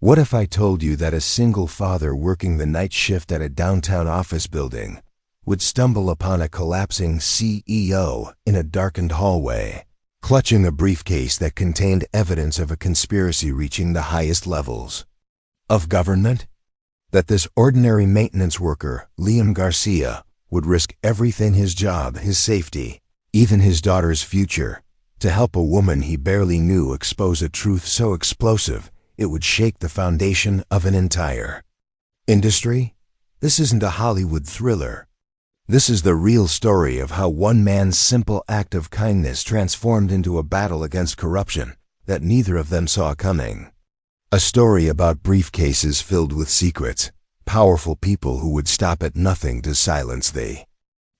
What if I told you that a single father working the night shift at a downtown office building would stumble upon a collapsing CEO in a darkened hallway, clutching a briefcase that contained evidence of a conspiracy reaching the highest levels of government? That this ordinary maintenance worker, Liam Garcia, would risk everything, his job, his safety, even his daughter's future, to help a woman he barely knew expose a truth so explosive it would shake the foundation of an entire industry? This isn't a Hollywood thriller. This is the real story of how one man's simple act of kindness transformed into a battle against corruption that neither of them saw coming. A story about briefcases filled with secrets, powerful people who would stop at nothing to silence the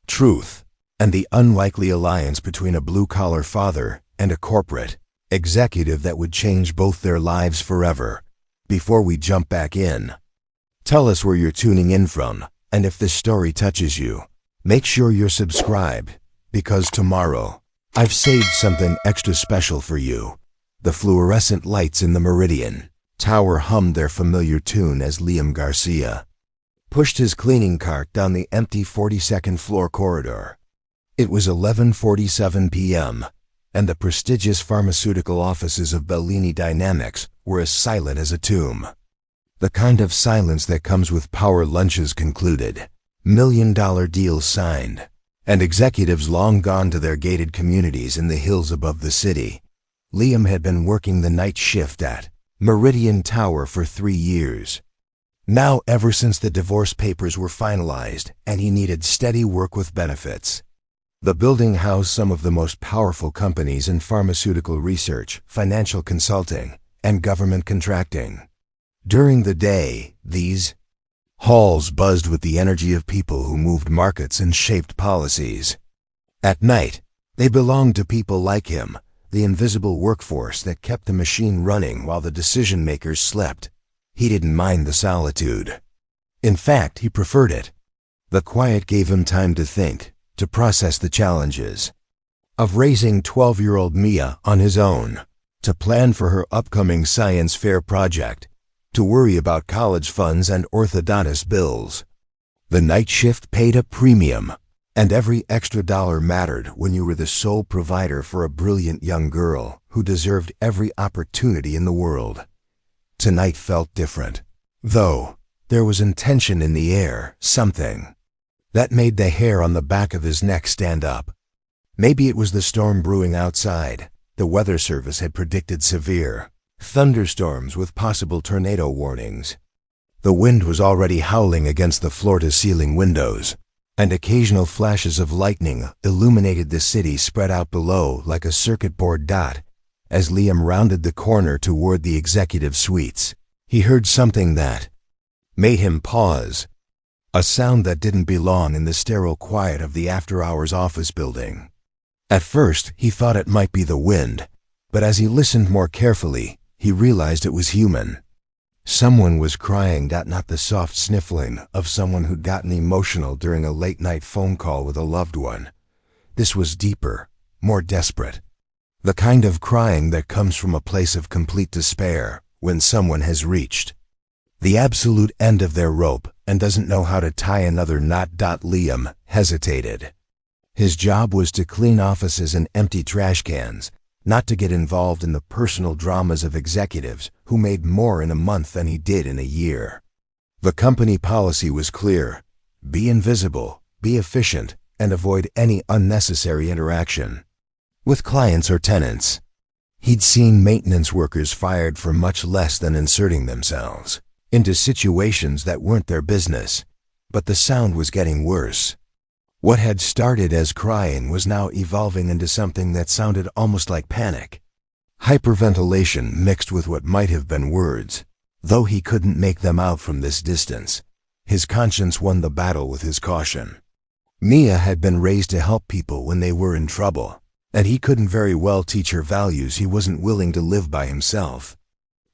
truth, and the unlikely alliance between a blue-collar father and a corporate executive that would change both their lives forever. Before we jump back in, tell us where you're tuning in from, and if this story touches you, make sure you're subscribed, because tomorrow, I've saved something extra special for you. The fluorescent lights in the Meridian Tower hummed their familiar tune as Liam Garcia pushed his cleaning cart down the empty 42nd floor corridor. It was 11:47 p.m., and the prestigious pharmaceutical offices of Bellini Dynamics were as silent as a tomb. The kind of silence that comes with power lunches concluded, million-dollar deals signed, and executives long gone to their gated communities in the hills above the city. Liam had been working the night shift at Meridian Tower for 3 years. Now, ever since the divorce papers were finalized and he needed steady work with benefits. The building housed some of the most powerful companies in pharmaceutical research, financial consulting, and government contracting. During the day, these halls buzzed with the energy of people who moved markets and shaped policies. At night, they belonged to people like him, the invisible workforce that kept the machine running while the decision-makers slept. He didn't mind the solitude. In fact, he preferred it. The quiet gave him time to think, to process the challenges of raising 12-year-old Mia on his own, to plan for her upcoming science fair project, to worry about college funds and orthodontist bills. The night shift paid a premium, and every extra dollar mattered when you were the sole provider for a brilliant young girl who deserved every opportunity in the world. Tonight felt different, though. There was intention in the air, something that made the hair on the back of his neck stand up. Maybe it was the storm brewing outside. The weather service had predicted severe thunderstorms with possible tornado warnings. The wind was already howling against the floor-to-ceiling windows, and occasional flashes of lightning illuminated the city spread out below like a circuit board dot. As Liam rounded the corner toward the executive suites, he heard something that made him pause, a sound that didn't belong in the sterile quiet of the after-hours office building. At first, he thought it might be the wind, but as he listened more carefully, he realized it was human. Someone was crying, not the soft sniffling of someone who'd gotten emotional during a late-night phone call with a loved one. This was deeper, more desperate. The kind of crying that comes from a place of complete despair when someone has reached the absolute end of their rope and doesn't know how to tie another knot. Liam hesitated. His job was to clean offices and empty trash cans, not to get involved in the personal dramas of executives who made more in a month than he did in a year. The company policy was clear: be invisible, be efficient, and avoid any unnecessary interaction with clients or tenants. He'd seen maintenance workers fired for much less than inserting themselves into situations that weren't their business, but the sound was getting worse. What had started as crying was now evolving into something that sounded almost like panic. Hyperventilation mixed with what might have been words, though he couldn't make them out from this distance. His conscience won the battle with his caution. Mia had been raised to help people when they were in trouble, and he couldn't very well teach her values he wasn't willing to live by himself.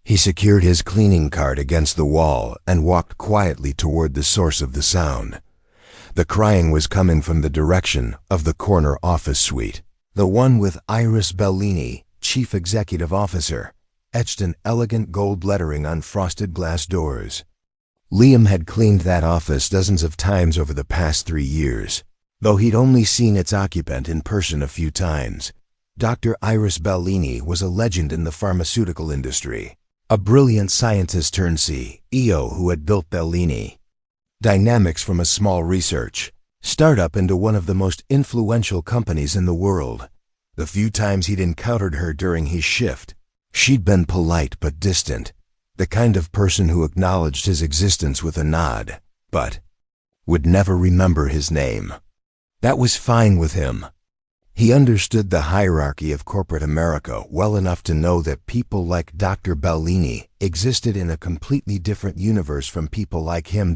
He secured his cleaning cart against the wall and walked quietly toward the source of the sound. The crying was coming from the direction of the corner office suite, the one with Iris Bellini, chief executive officer. etched in elegant gold lettering on frosted glass doors. Liam had cleaned that office dozens of times over the past 3 years, though he'd only seen its occupant in person a few times. Dr. Iris Bellini was a legend in the pharmaceutical industry, a brilliant scientist turned CEO who had built Bellini Dynamics from a small research startup into one of the most influential companies in the world. The few times he'd encountered her during his shift, she'd been polite but distant, the kind of person who acknowledged his existence with a nod, but would never remember his name. That was fine with him. He understood the hierarchy of corporate America well enough to know that people like Dr. Bellini existed in a completely different universe from people like him.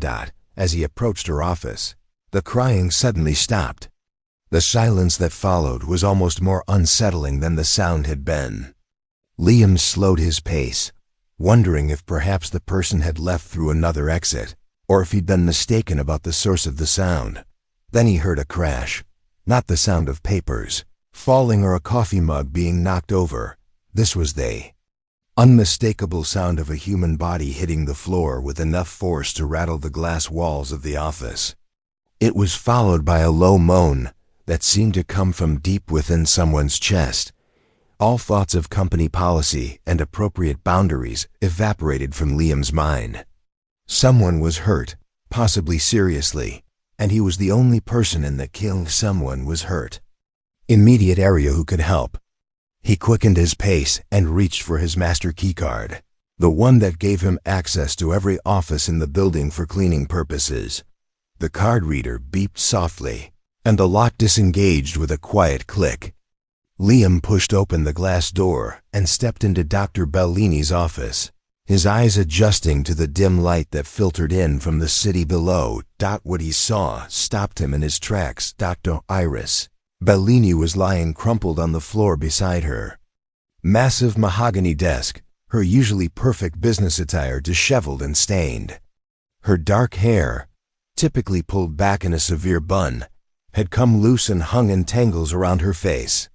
As he approached her office, the crying suddenly stopped. The silence that followed was almost more unsettling than the sound had been. Liam slowed his pace, wondering if perhaps the person had left through another exit, or if he'd been mistaken about the source of the sound. Then he heard a crash, not the sound of papers falling or a coffee mug being knocked over. This was the unmistakable sound of a human body hitting the floor with enough force to rattle the glass walls of the office. It was followed by a low moan that seemed to come from deep within someone's chest. All thoughts of company policy and appropriate boundaries evaporated from Liam's mind. Someone was hurt, possibly seriously, and he was the only person in the killing someone was hurt. Immediate area who could help. He quickened his pace and reached for his master keycard, the one that gave him access to every office in the building for cleaning purposes. The card reader beeped softly, and the lock disengaged with a quiet click. Liam pushed open the glass door and stepped into Dr. Bellini's office, his eyes adjusting to the dim light that filtered in from the city below. What he saw stopped him in his tracks. Dr. Iris Bellini was lying crumpled on the floor beside her. Massive mahogany desk, her usually perfect business attire disheveled and stained. Her dark hair, typically pulled back in a severe bun, had come loose and hung in tangles around her face.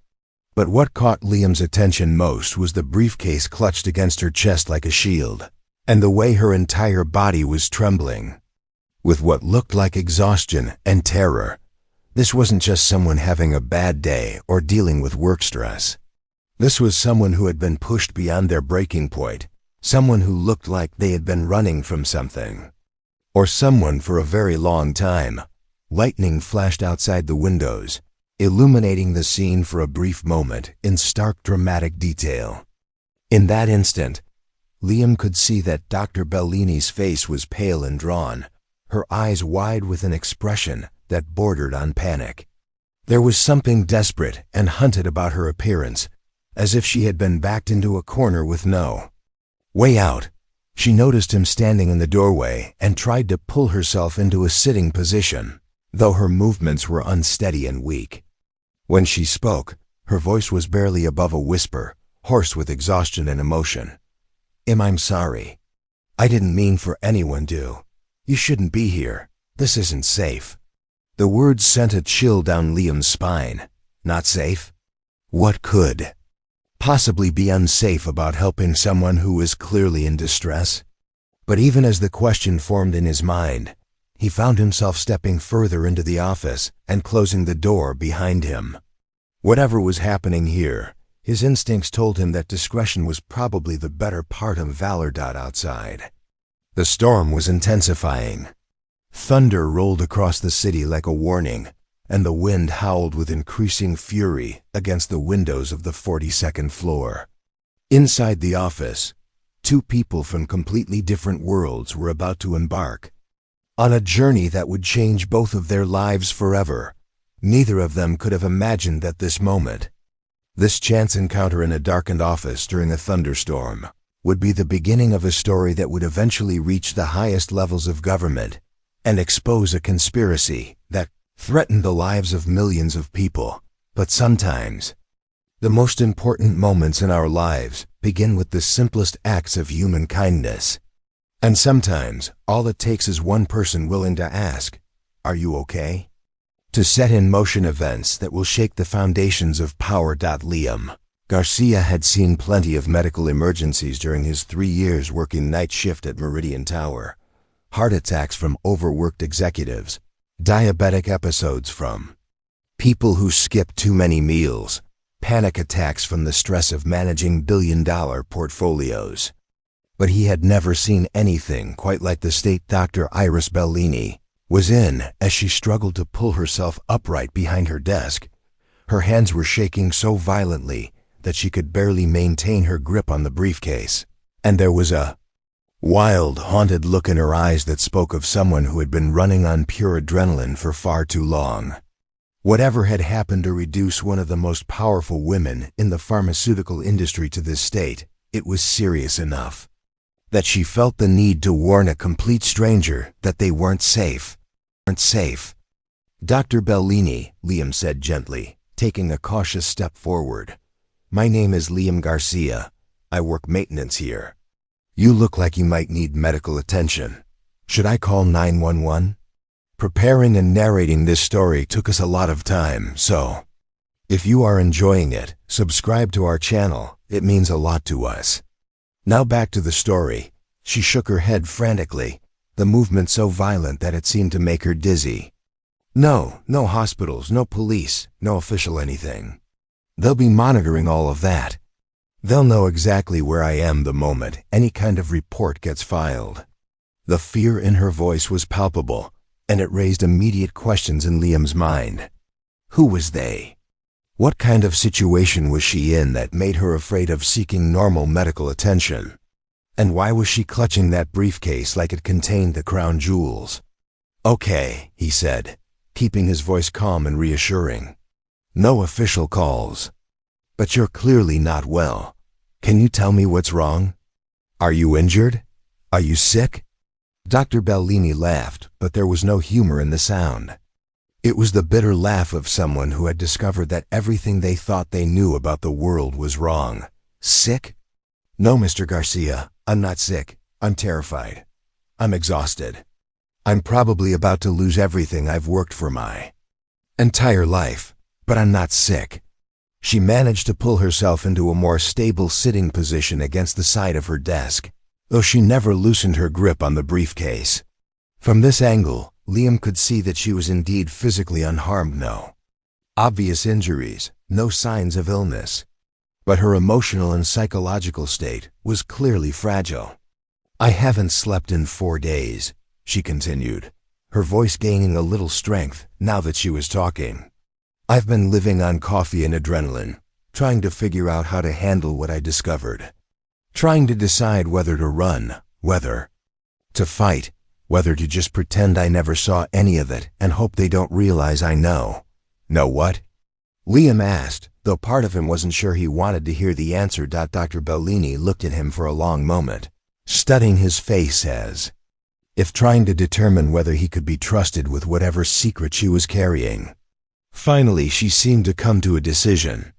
But what caught Liam's attention most was the briefcase clutched against her chest like a shield, and the way her entire body was trembling with what looked like exhaustion and terror. This wasn't just someone having a bad day or dealing with work stress. This was someone who had been pushed beyond their breaking point, someone who looked like they had been running from something, or someone for a very long time. Lightning flashed outside the windows, illuminating the scene for a brief moment in stark dramatic detail. In that instant, Liam could see that Dr. Bellini's face was pale and drawn, her eyes wide with an expression that bordered on panic. There was something desperate and hunted about her appearance, as if she had been backed into a corner with no way out. She noticed him standing in the doorway and tried to pull herself into a sitting position, though her movements were unsteady and weak. When she spoke, her voice was barely above a whisper, hoarse with exhaustion and emotion. I'm sorry. I didn't mean for anyone to. You shouldn't be here. This isn't safe." The words sent a chill down Liam's spine. Not safe? What could possibly be unsafe about helping someone who was clearly in distress? But even as the question formed in his mind, he found himself stepping further into the office and closing the door behind him. Whatever was happening here, his instincts told him that discretion was probably the better part of valor. Outside, the storm was intensifying. Thunder rolled across the city like a warning, and the wind howled with increasing fury against the windows of the 42nd floor. Inside the office, two people from completely different worlds were about to embark on a journey that would change both of their lives forever. Neither of them could have imagined that this moment, this chance encounter in a darkened office during a thunderstorm, would be the beginning of a story that would eventually reach the highest levels of government and expose a conspiracy that threatened the lives of millions of people. But sometimes, the most important moments in our lives begin with the simplest acts of human kindness. And sometimes, all it takes is one person willing to ask, "Are you okay?" to set in motion events that will shake the foundations of power. Liam Garcia had seen plenty of medical emergencies during his 3 years working night shift at Meridian Tower. Heart attacks from overworked executives, diabetic episodes from people who skip too many meals, panic attacks from the stress of managing billion-dollar portfolios. But he had never seen anything quite like the state Dr. Iris Bellini was in as she struggled to pull herself upright behind her desk. Her hands were shaking so violently that she could barely maintain her grip on the briefcase, and there was a wild, haunted look in her eyes that spoke of someone who had been running on pure adrenaline for far too long. Whatever had happened to reduce one of the most powerful women in the pharmaceutical industry to this state, it was serious enough that she felt the need to warn a complete stranger that they weren't safe. Dr. Bellini, Liam said gently, taking a cautious step forward. My name is Liam Garcia. I work maintenance here. You look like you might need medical attention. Should I call 911? Preparing and narrating this story took us a lot of time, so if you are enjoying it, subscribe to our channel. It means a lot to us. Now back to the story. She shook her head frantically, the movement so violent that it seemed to make her dizzy. No hospitals, no police, no official anything. They'll be monitoring all of that. They'll know exactly where I am the moment any kind of report gets filed. The fear in her voice was palpable, and it raised immediate questions in Liam's mind. Who was they? What kind of situation was she in that made her afraid of seeking normal medical attention? And why was she clutching that briefcase like it contained the crown jewels? Okay, he said, keeping his voice calm and reassuring. No official calls. But you're clearly not well. Can you tell me what's wrong? Are you injured? Are you sick? Dr. Bellini laughed, but there was no humor in the sound. It was the bitter laugh of someone who had discovered that everything they thought they knew about the world was wrong. Sick? No, Mr. Garcia, I'm not sick. I'm terrified. I'm exhausted. I'm probably about to lose everything I've worked for my entire life, but I'm not sick. She managed to pull herself into a more stable sitting position against the side of her desk, though she never loosened her grip on the briefcase. From this angle, Liam could see that she was indeed physically unharmed. No obvious injuries, no signs of illness. But her emotional and psychological state was clearly fragile. I haven't slept in 4 days, she continued, her voice gaining a little strength now that she was talking. I've been living on coffee and adrenaline, trying to figure out how to handle what I discovered. Trying to decide whether to run, whether to fight, whether to just pretend I never saw any of it and hope they don't realize I know. Know what? Liam asked, though part of him wasn't sure he wanted to hear the answer. Dr. Bellini looked at him for a long moment, studying his face as if trying to determine whether he could be trusted with whatever secret she was carrying. Finally, she seemed to come to a decision.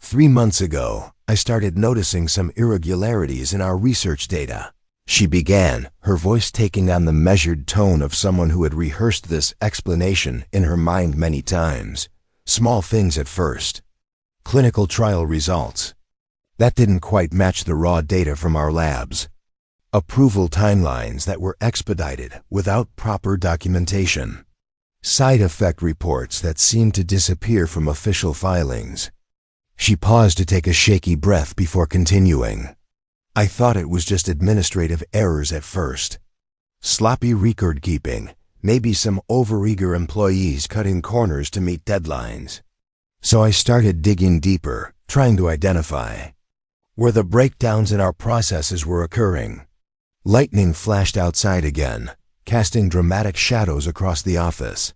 3 months ago, I started noticing some irregularities in our research data. She began, her voice taking on the measured tone of someone who had rehearsed this explanation in her mind many times. Small things at first. Clinical trial results. That didn't quite match the raw data from our labs. Approval timelines that were expedited without proper documentation. Side effect reports that seemed to disappear from official filings. She paused to take a shaky breath before continuing. I thought it was just administrative errors at first. Sloppy record keeping, maybe some overeager employees cutting corners to meet deadlines. So I started digging deeper, trying to identify where the breakdowns in our processes were occurring. Lightning flashed outside again, casting dramatic shadows across the office.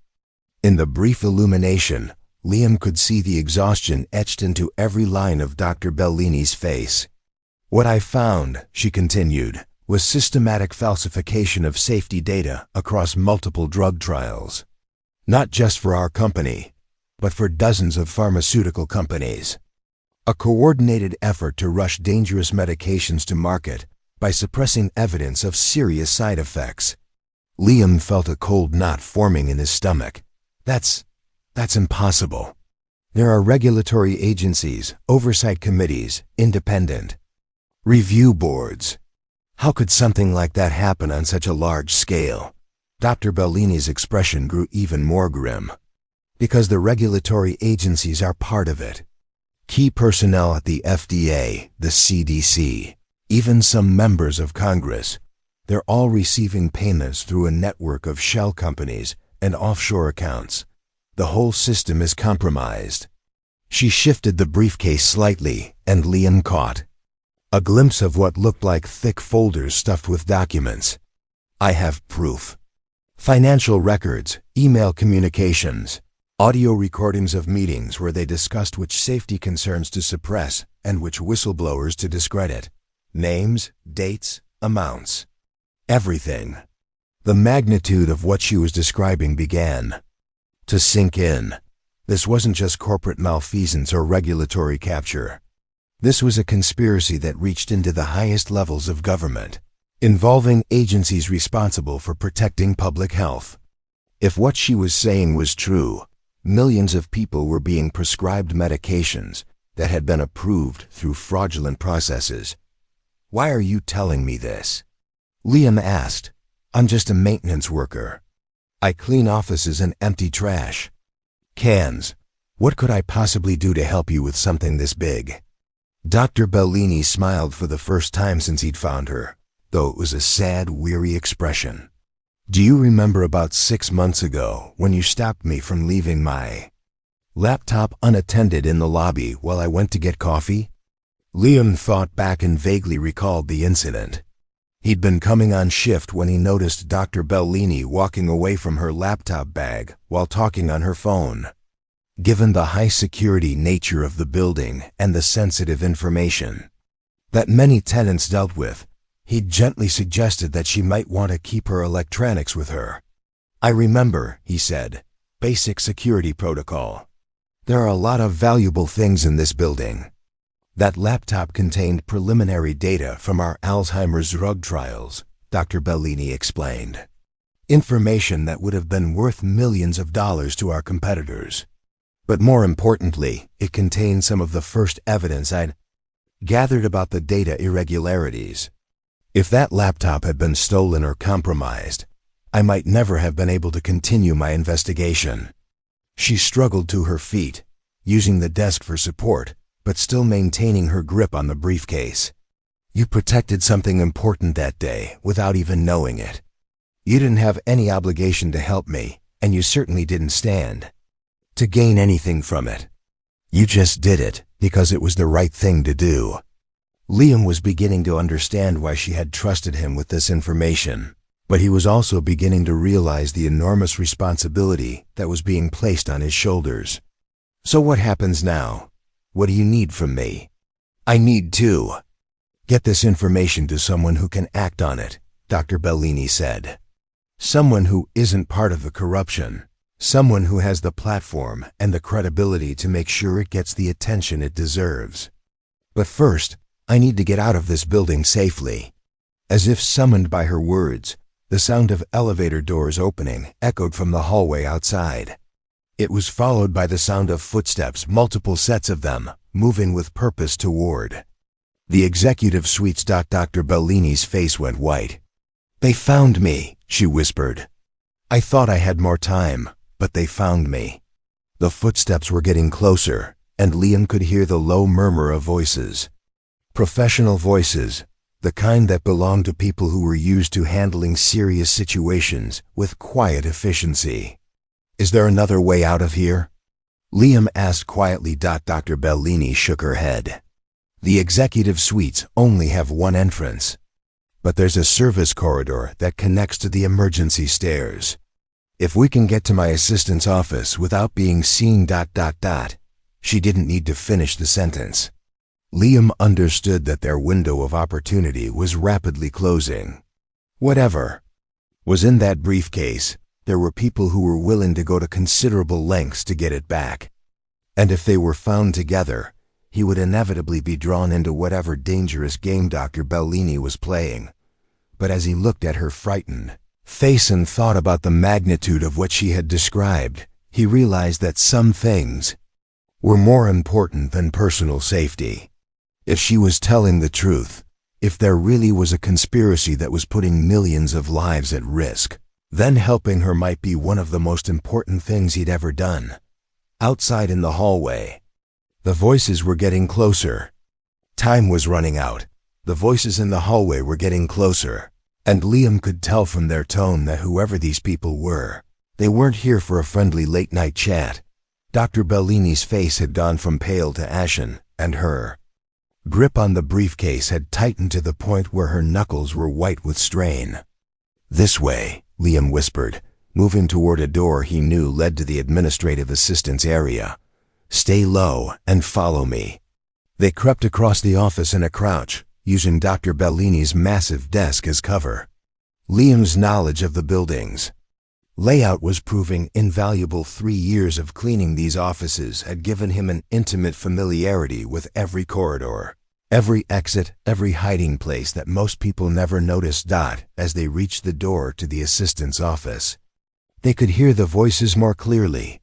In the brief illumination, Liam could see the exhaustion etched into every line of Dr. Bellini's face. What I found, she continued, was systematic falsification of safety data across multiple drug trials. Not just for our company, but for dozens of pharmaceutical companies. A coordinated effort to rush dangerous medications to market by suppressing evidence of serious side effects. Liam felt a cold knot forming in his stomach. That's impossible. There are regulatory agencies, oversight committees, independent review boards. How could something like that happen on such a large scale? Dr. Bellini's expression grew even more grim. Because the regulatory agencies are part of it. Key personnel at the FDA, the CDC, even some members of Congress, they're all receiving payments through a network of shell companies and offshore accounts. The whole system is compromised. She shifted the briefcase slightly, and Liam caught a glimpse of what looked like thick folders stuffed with documents. I have proof. Financial records, email communications, audio recordings of meetings where they discussed which safety concerns to suppress and which whistleblowers to discredit. Names, dates, amounts. Everything. The magnitude of what she was describing began to sink in. This wasn't just corporate malfeasance or regulatory capture. This was a conspiracy that reached into the highest levels of government, involving agencies responsible for protecting public health. If what she was saying was true, millions of people were being prescribed medications that had been approved through fraudulent processes. Why are you telling me this? Liam asked. I'm just a maintenance worker. I clean offices and empty trash cans. What could I possibly do to help you with something this big? Dr. Bellini smiled for the first time since he'd found her, though it was a sad, weary expression. Do you remember about 6 months ago when you stopped me from leaving my laptop unattended in the lobby while I went to get coffee? Liam thought back and vaguely recalled the incident. He'd been coming on shift when he noticed Dr. Bellini walking away from her laptop bag while talking on her phone. Given the high-security nature of the building and the sensitive information that many tenants dealt with, he'd gently suggested that she might want to keep her electronics with her. I remember, he said, basic security protocol. There are a lot of valuable things in this building. That laptop contained preliminary data from our Alzheimer's drug trials, Dr. Bellini explained. Information that would have been worth millions of dollars to our competitors. But more importantly, it contained some of the first evidence I'd gathered about the data irregularities. If that laptop had been stolen or compromised, I might never have been able to continue my investigation. She struggled to her feet, using the desk for support, but still maintaining her grip on the briefcase. You protected something important that day without even knowing it. You didn't have any obligation to help me, and you certainly didn't stand to gain anything from it. You just did it because it was the right thing to do. Liam was beginning to understand why she had trusted him with this information, but he was also beginning to realize the enormous responsibility that was being placed on his shoulders. So what happens now? What do you need from me? I need to get this information to someone who can act on it, Dr. Bellini said. Someone who isn't part of the corruption. Someone who has the platform and the credibility to make sure it gets the attention it deserves. But first, I need to get out of this building safely. As if summoned by her words, the sound of elevator doors opening echoed from the hallway outside. It was followed by the sound of footsteps, multiple sets of them, moving with purpose toward the executive suites. Dr. Bellini's face went white. They found me, she whispered. I thought I had more time, but they found me. The footsteps were getting closer, and Liam could hear the low murmur of voices. Professional voices, the kind that belonged to people who were used to handling serious situations with quiet efficiency. Is there another way out of here? Liam asked quietly. Dr. Bellini shook her head. The executive suites only have one entrance, but there's a service corridor that connects to the emergency stairs. If we can get to my assistant's office without being seen. She didn't need to finish the sentence. Liam understood that their window of opportunity was rapidly closing. Whatever was in that briefcase, there were people who were willing to go to considerable lengths to get it back. And if they were found together, he would inevitably be drawn into whatever dangerous game Dr. Bellini was playing. But as he looked at her frightened face and thought about the magnitude of what she had described, he realized that some things were more important than personal safety. If she was telling the truth, if there really was a conspiracy that was putting millions of lives at risk, then helping her might be one of the most important things he'd ever done. Outside in the hallway, the voices were getting closer. Time was running out. The voices in the hallway were getting closer, and Liam could tell from their tone that whoever these people were, they weren't here for a friendly late-night chat. Dr. Bellini's face had gone from pale to ashen, and her grip on the briefcase had tightened to the point where her knuckles were white with strain. "This way," Liam whispered, moving toward a door he knew led to the administrative assistant's area. "Stay low and follow me." They crept across the office in a crouch, using Dr. Bellini's massive desk as cover. Liam's knowledge of the building's layout was proving invaluable. 3 years of cleaning these offices had given him an intimate familiarity with every corridor, every exit, every hiding place that most people never noticed. As they reached the door to the assistant's office, they could hear the voices more clearly.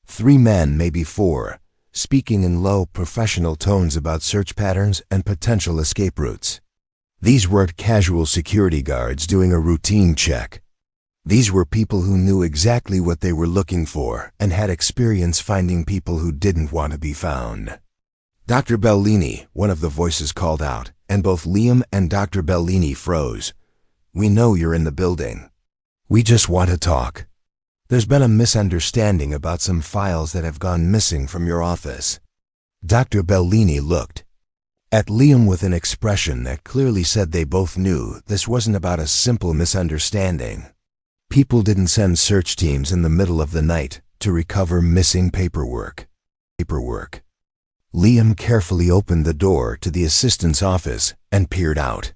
3 men, maybe 4, speaking in low, professional tones about search patterns and potential escape routes. These weren't casual security guards doing a routine check. These were people who knew exactly what they were looking for and had experience finding people who didn't want to be found. "Dr. Bellini," one of the voices called out, and both Liam and Dr. Bellini froze. "We know you're in the building. We just want to talk. There's been a misunderstanding about some files that have gone missing from your office." Dr. Bellini looked at Liam with an expression that clearly said they both knew this wasn't about a simple misunderstanding. People didn't send search teams in the middle of the night to recover missing paperwork. Liam carefully opened the door to the assistant's office and peered out.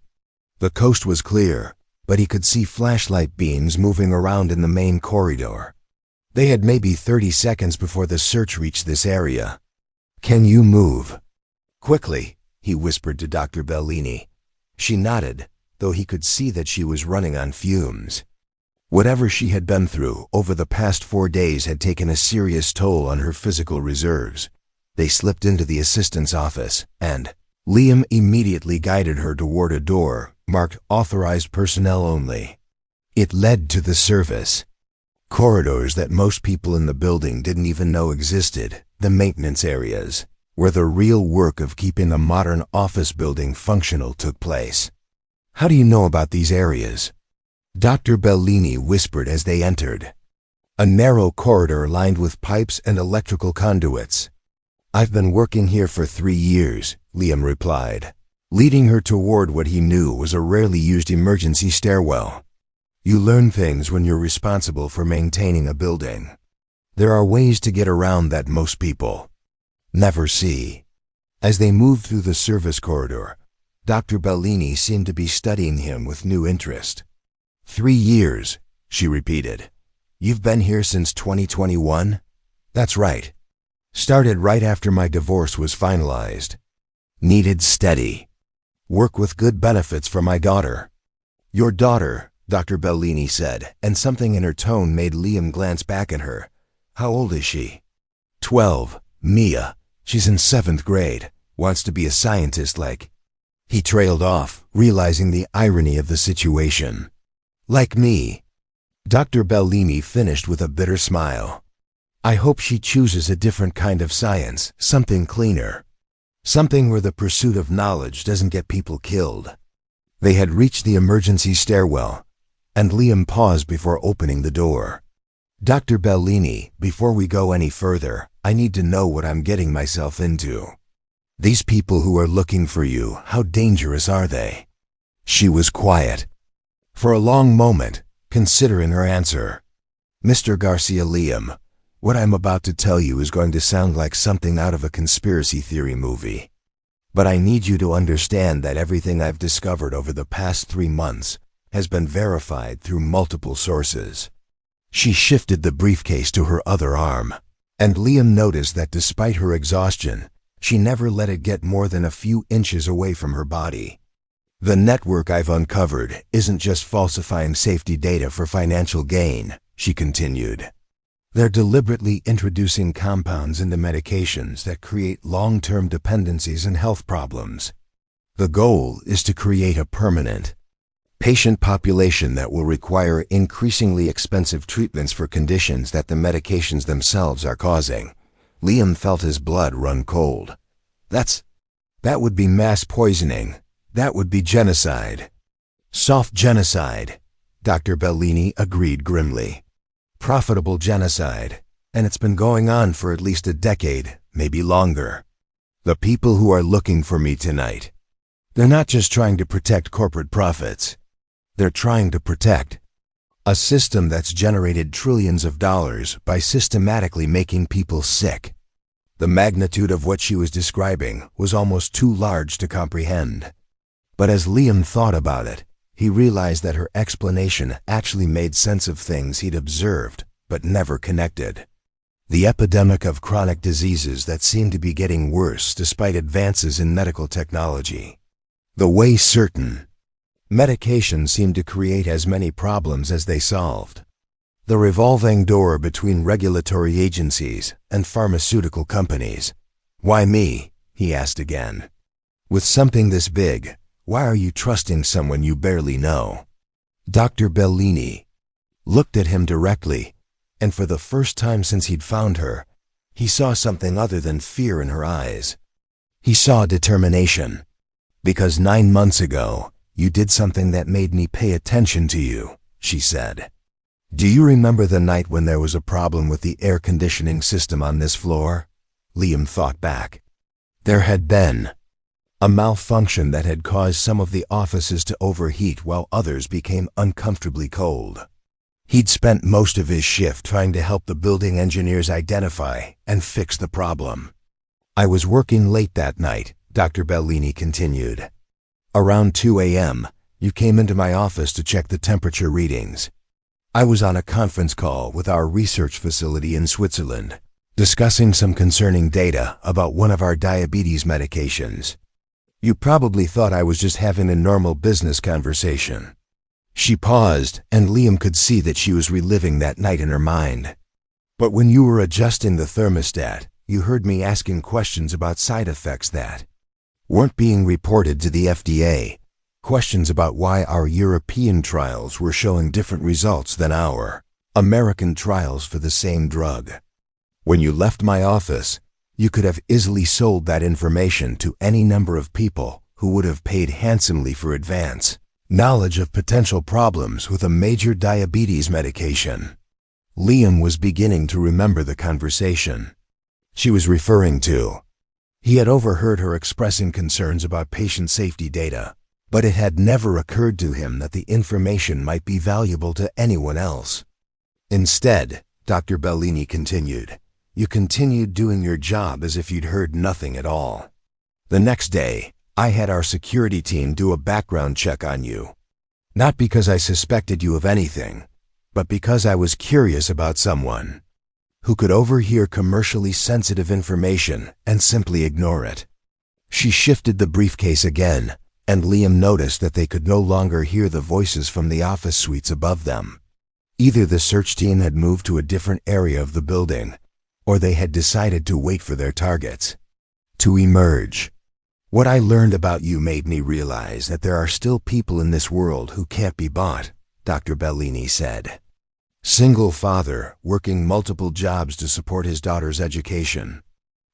The coast was clear, but he could see flashlight beams moving around in the main corridor. They had maybe 30 seconds before the search reached this area. "Can you move?" "Quickly," he whispered to Dr. Bellini. She nodded, though he could see that she was running on fumes. Whatever she had been through over the past 4 days had taken a serious toll on her physical reserves. They slipped into the assistant's office, and Liam immediately guided her toward a door marked "Authorized Personnel Only." It led to the service corridors that most people in the building didn't even know existed, the maintenance areas, where the real work of keeping a modern office building functional took place. "How do you know about these areas?" Dr. Bellini whispered as they entered. "A narrow corridor lined with pipes and electrical conduits." "I've been working here for 3 years," Liam replied, leading her toward what he knew was a rarely used emergency stairwell. "You learn things when you're responsible for maintaining a building. There are ways to get around that most people never see." As they moved through the service corridor, Dr. Bellini seemed to be studying him with new interest. 3 years, she repeated. "You've been here since 2021? "That's right. Started right after my divorce was finalized. Needed steady work with good benefits for my daughter." "Your daughter," Dr. Bellini said, and something in her tone made Liam glance back at her. "How old is she?" 12, Mia. She's in 7th grade. Wants to be a scientist like." He trailed off, realizing the irony of the situation. "Like me." Dr. Bellini finished with a bitter smile. "I hope she chooses a different kind of science, something cleaner. Something where the pursuit of knowledge doesn't get people killed." They had reached the emergency stairwell, and Liam paused before opening the door. "Dr. Bellini, before we go any further, I need to know what I'm getting myself into. These people who are looking for you, how dangerous are they?" She was quiet for a long moment, considering her answer. "Mr. Garcia Liam, what I'm about to tell you is going to sound like something out of a conspiracy theory movie. But I need you to understand that everything I've discovered over the past 3 months has been verified through multiple sources." She shifted the briefcase to her other arm, and Liam noticed that despite her exhaustion, she never let it get more than a few inches away from her body. "The network I've uncovered isn't just falsifying safety data for financial gain," she continued. They're deliberately introducing compounds into medications that create long-term dependencies and health problems. The goal is to create a permanent patient population that will require increasingly expensive treatments for conditions that the medications themselves are causing. Liam felt his blood run cold. That would be mass poisoning. That would be genocide. Soft genocide, Dr. Bellini agreed grimly. Profitable genocide, and it's been going on for at least a decade, maybe longer. The people who are looking for me tonight, they're not just trying to protect corporate profits. They're trying to protect a system that's generated trillions of dollars by systematically making people sick. The magnitude of what she was describing was almost too large to comprehend. But as Liam thought about it, he realized that her explanation actually made sense of things he'd observed, but never connected. The epidemic of chronic diseases that seemed to be getting worse despite advances in medical technology. The way certain medications seemed to create as many problems as they solved. The revolving door between regulatory agencies and pharmaceutical companies. Why me? He asked again. With something this big, why are you trusting someone you barely know? Dr. Bellini looked at him directly, and for the first time since he'd found her, he saw something other than fear in her eyes. He saw determination. Because 9 months ago, you did something that made me pay attention to you, she said. Do you remember the night when there was a problem with the air conditioning system on this floor? Liam thought back. There had been a malfunction that had caused some of the offices to overheat while others became uncomfortably cold. He'd spent most of his shift trying to help the building engineers identify and fix the problem. I was working late that night, Dr. Bellini continued. Around 2 a.m., you came into my office to check the temperature readings. I was on a conference call with our research facility in Switzerland, discussing some concerning data about one of our diabetes medications. You probably thought I was just having a normal business conversation. She paused, and Liam could see that she was reliving that night in her mind. But when you were adjusting the thermostat, you heard me asking questions about side effects that weren't being reported to the FDA. Questions about why our European trials were showing different results than our American trials for the same drug. When you left my office, you could have easily sold that information to any number of people who would have paid handsomely for advance knowledge of potential problems with a major diabetes medication. Liam was beginning to remember the conversation she was referring to. He had overheard her expressing concerns about patient safety data, but it had never occurred to him that the information might be valuable to anyone else. Instead, Dr. Bellini continued, you continued doing your job as if you'd heard nothing at all. The next day, I had our security team do a background check on you. Not because I suspected you of anything, but because I was curious about someone who could overhear commercially sensitive information and simply ignore it. She shifted the briefcase again, and Liam noticed that they could no longer hear the voices from the office suites above them. Either the search team had moved to a different area of the building, or they had decided to wait for their targets to emerge. What I learned about you made me realize that there are still people in this world who can't be bought, Dr. Bellini said. Single father, working multiple jobs to support his daughter's education.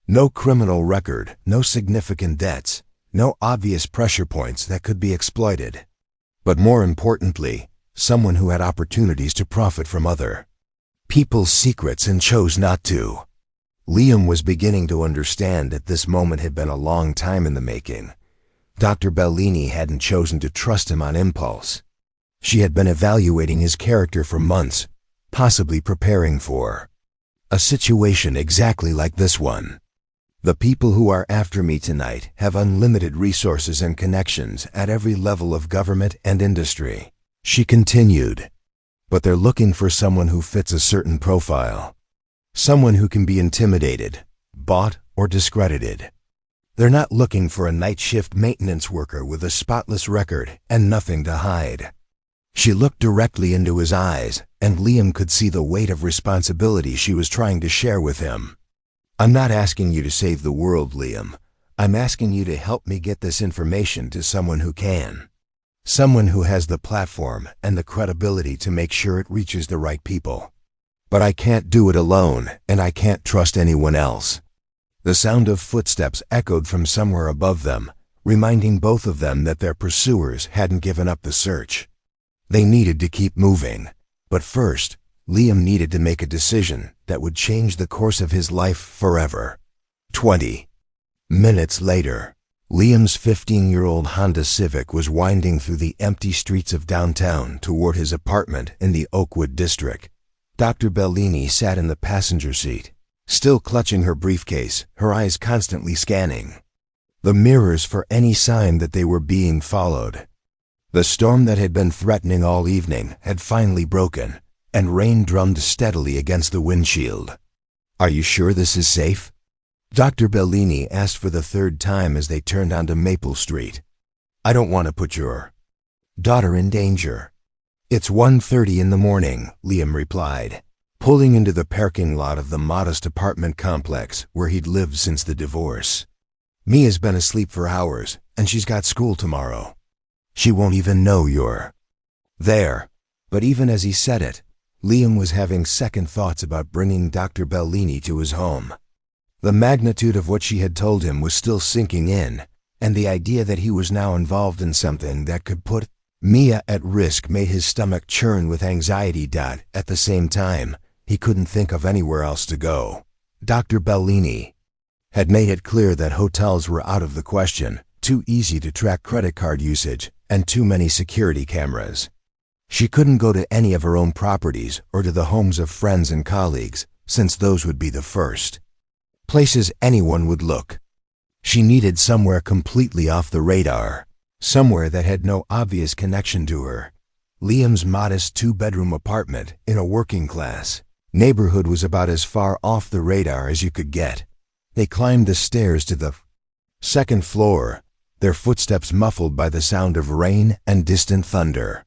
No criminal record, no significant debts, no obvious pressure points that could be exploited. But more importantly, someone who had opportunities to profit from other people's secrets and chose not to. Liam was beginning to understand that this moment had been a long time in the making. Dr. Bellini hadn't chosen to trust him on impulse. She had been evaluating his character for months, possibly preparing for a situation exactly like this one. The people who are after me tonight have unlimited resources and connections at every level of government and industry, she continued. But they're looking for someone who fits a certain profile. Someone who can be intimidated, bought, or discredited. They're not looking for a night shift maintenance worker with a spotless record and nothing to hide. She looked directly into his eyes, and Liam could see the weight of responsibility she was trying to share with him. "I'm not asking you to save the world, Liam. I'm asking you to help me get this information to someone who can. Someone who has the platform and the credibility to make sure it reaches the right people. But I can't do it alone, and I can't trust anyone else." The sound of footsteps echoed from somewhere above them, reminding both of them that their pursuers hadn't given up the search. They needed to keep moving, but first, Liam needed to make a decision that would change the course of his life forever. 20 minutes later, Liam's 15-year-old Honda Civic was winding through the empty streets of downtown toward his apartment in the Oakwood district. Dr. Bellini sat in the passenger seat, still clutching her briefcase, her eyes constantly scanning the mirrors for any sign that they were being followed. The storm that had been threatening all evening had finally broken, and rain drummed steadily against the windshield. "Are you sure this is safe?" Dr. Bellini asked for the third time as they turned onto Maple Street. "I don't want to put your daughter in danger." "It's 1:30 in the morning," Liam replied, pulling into the parking lot of the modest apartment complex where he'd lived since the divorce. "Mia's been asleep for hours, and she's got school tomorrow. She won't even know you're there." But even as he said it, Liam was having second thoughts about bringing Dr. Bellini to his home. The magnitude of what she had told him was still sinking in, and the idea that he was now involved in something that could put Mia at risk made his stomach churn with anxiety. At the same time, he couldn't think of anywhere else to go. Dr. Bellini had made it clear that hotels were out of the question, too easy to track credit card usage, and too many security cameras. She couldn't go to any of her own properties or to the homes of friends and colleagues, since those would be the first places anyone would look. She needed somewhere completely off the radar, somewhere that had no obvious connection to her. Liam's modest two-bedroom apartment in a working-class neighborhood was about as far off the radar as you could get. They climbed the stairs to the second floor, their footsteps muffled by the sound of rain and distant thunder.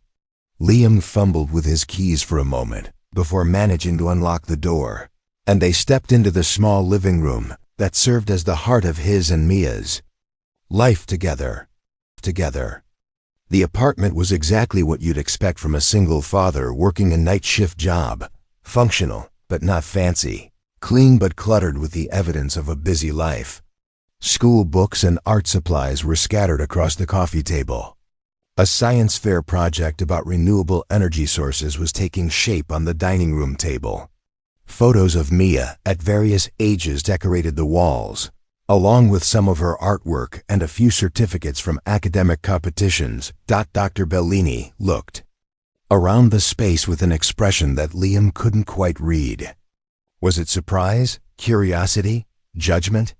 Liam fumbled with his keys for a moment before managing to unlock the door, and they stepped into the small living room that served as the heart of his and Mia's life together. The apartment was exactly what you'd expect from a single father working a night shift job, functional but not fancy, clean but cluttered with the evidence of a busy life. School books and art supplies were scattered across the coffee table. A science fair project about renewable energy sources was taking shape on the dining room table. Photos of Mia at various ages decorated the walls, along with some of her artwork and a few certificates from academic competitions. Dr. Bellini looked around the space with an expression that Liam couldn't quite read. Was it surprise, curiosity, judgment?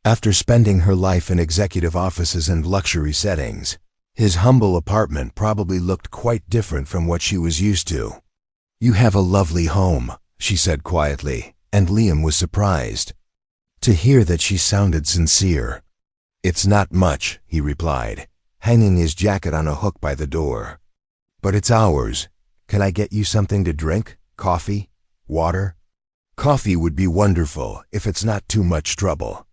After spending her life in executive offices and luxury settings, his humble apartment probably looked quite different from what she was used to. "You have a lovely home," she said quietly, and Liam was surprised to hear that she sounded sincere. "It's not much," he replied, hanging his jacket on a hook by the door. "But it's ours. Can I get you something to drink? Coffee? Water?" "Coffee would be wonderful if it's not too much trouble."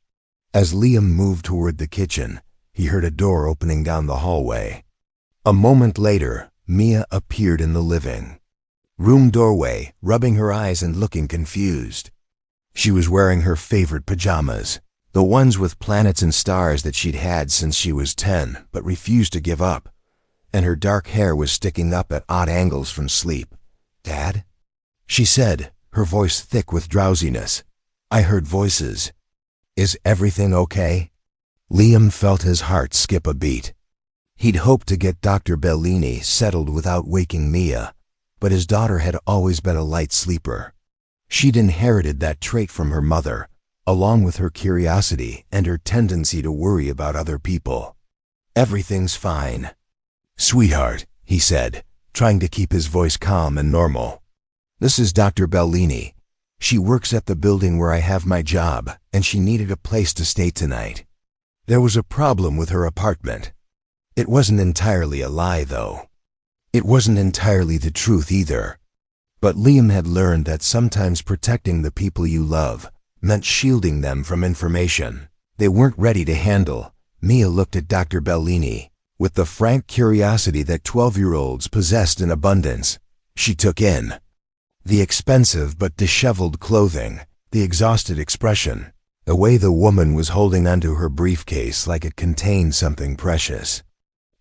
As Liam moved toward the kitchen, he heard a door opening down the hallway. A moment later, Mia appeared in the living room doorway, rubbing her eyes and looking confused. She was wearing her favorite pajamas, the ones with planets and stars that she'd had since she was 10 but refused to give up, and her dark hair was sticking up at odd angles from sleep. "Dad?" she said, her voice thick with drowsiness. "I heard voices. Is everything okay?" Liam felt his heart skip a beat. He'd hoped to get Dr. Bellini settled without waking Mia, but his daughter had always been a light sleeper. She'd inherited that trait from her mother, along with her curiosity and her tendency to worry about other people. "Everything's fine, sweetheart," he said, trying to keep his voice calm and normal. "This is Dr. Bellini. She works at the building where I have my job, and she needed a place to stay tonight. There was a problem with her apartment. It wasn't entirely a lie, though. It wasn't entirely the truth either. But Liam had learned that sometimes protecting the people you love meant shielding them from information they weren't ready to handle. Mia looked at Dr. Bellini with the frank curiosity that 12-year-olds possessed in abundance. She took in the expensive but disheveled clothing, the exhausted expression, the way the woman was holding onto her briefcase like it contained something precious.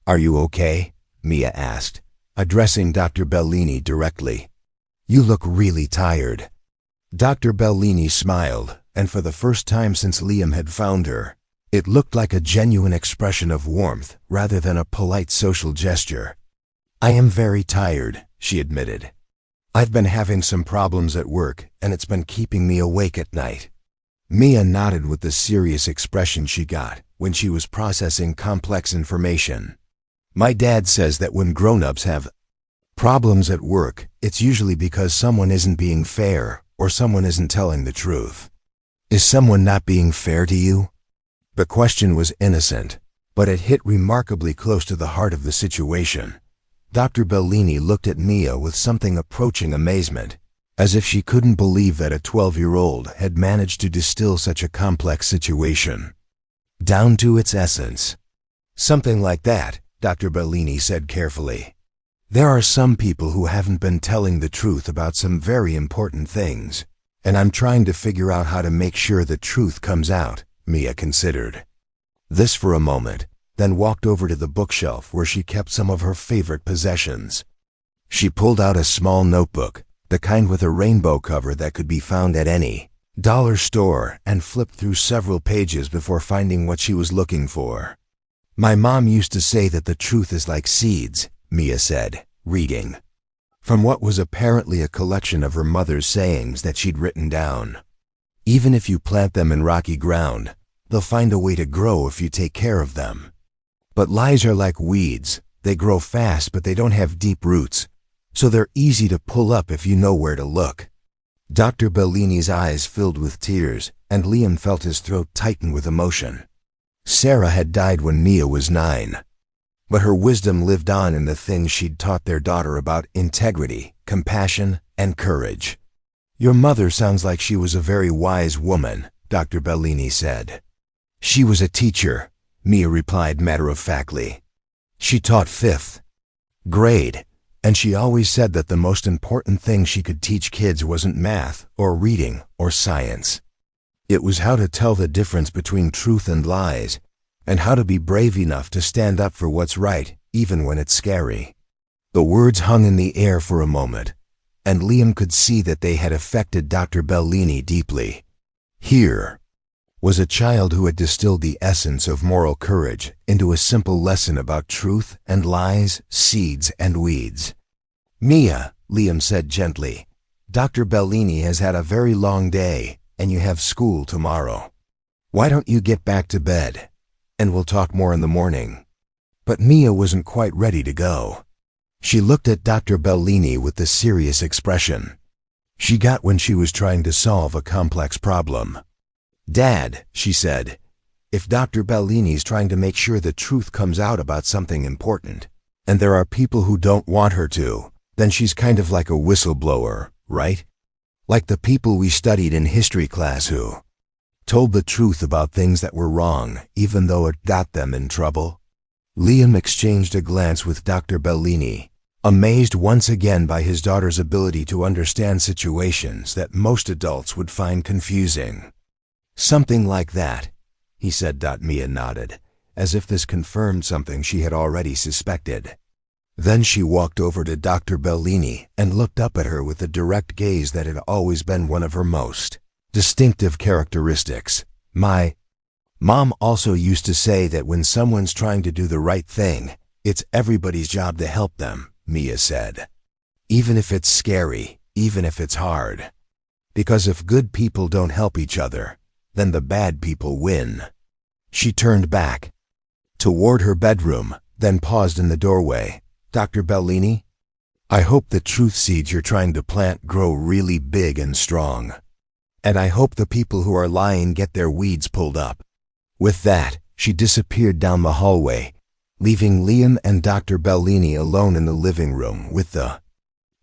"Are you okay?" Mia asked, addressing Dr. Bellini directly. "You look really tired." Dr. Bellini smiled, and for the first time since Liam had found her, it looked like a genuine expression of warmth rather than a polite social gesture. "I am very tired," she admitted. "I've been having some problems at work, and it's been keeping me awake at night." Mia nodded with the serious expression she got when she was processing complex information. "My dad says that when grown-ups have problems at work, it's usually because someone isn't being fair or someone isn't telling the truth." "Is someone not being fair to you?" The question was innocent, but it hit remarkably close to the heart of the situation. Dr. Bellini looked at Mia with something approaching amazement, as if she couldn't believe that a 12-year-old had managed to distill such a complex situation down to its essence. "Something like that," Dr. Bellini said carefully. "There are some people who haven't been telling the truth about some very important things, and I'm trying to figure out how to make sure the truth comes out." Mia considered this for a moment, then walked over to the bookshelf where she kept some of her favorite possessions. She pulled out a small notebook, the kind with a rainbow cover that could be found at any dollar store, and flipped through several pages before finding what she was looking for. "My mom used to say that the truth is like seeds," Mia said, reading from what was apparently a collection of her mother's sayings that she'd written down. "Even if you plant them in rocky ground, they'll find a way to grow if you take care of them. But lies are like weeds. They grow fast, but they don't have deep roots, so they're easy to pull up if you know where to look." Dr. Bellini's eyes filled with tears, and Liam felt his throat tighten with emotion. Sarah had died when Mia was 9, but her wisdom lived on in the things she'd taught their daughter about integrity, compassion, and courage. "Your mother sounds like she was a very wise woman," Dr. Bellini said. "She was a teacher," Mia replied matter-of-factly. "She taught 5th grade, and she always said that the most important thing she could teach kids wasn't math or reading or science. It was how to tell the difference between truth and lies, and how to be brave enough to stand up for what's right, even when it's scary." The words hung in the air for a moment, and Liam could see that they had affected Dr. Bellini deeply. Here was a child who had distilled the essence of moral courage into a simple lesson about truth and lies, seeds and weeds. "Mia," Liam said gently, "Dr. Bellini has had a very long day, and you have school tomorrow. Why don't you get back to bed, and we'll talk more in the morning?" But Mia wasn't quite ready to go. She looked at Dr. Bellini with the serious expression she got when she was trying to solve a complex problem. "Dad," she said, "if Dr. Bellini's trying to make sure the truth comes out about something important, and there are people who don't want her to, then she's kind of like a whistleblower, right? Like the people we studied in history class who told the truth about things that were wrong, even though it got them in trouble." Liam exchanged a glance with Dr. Bellini, amazed once again by his daughter's ability to understand situations that most adults would find confusing. "Something like that," he said. Mia nodded, as if this confirmed something she had already suspected. Then she walked over to Dr. Bellini and looked up at her with the direct gaze that had always been one of her most distinctive characteristics. "My mom also used to say that when someone's trying to do the right thing, it's everybody's job to help them," Mia said. "Even if it's scary, even if it's hard. Because if good people don't help each other, then the bad people win." She turned back toward her bedroom, then paused in the doorway. "Dr. Bellini, I hope the truth seeds you're trying to plant grow really big and strong. And I hope the people who are lying get their weeds pulled up." With that, she disappeared down the hallway, leaving Liam and Dr. Bellini alone in the living room with the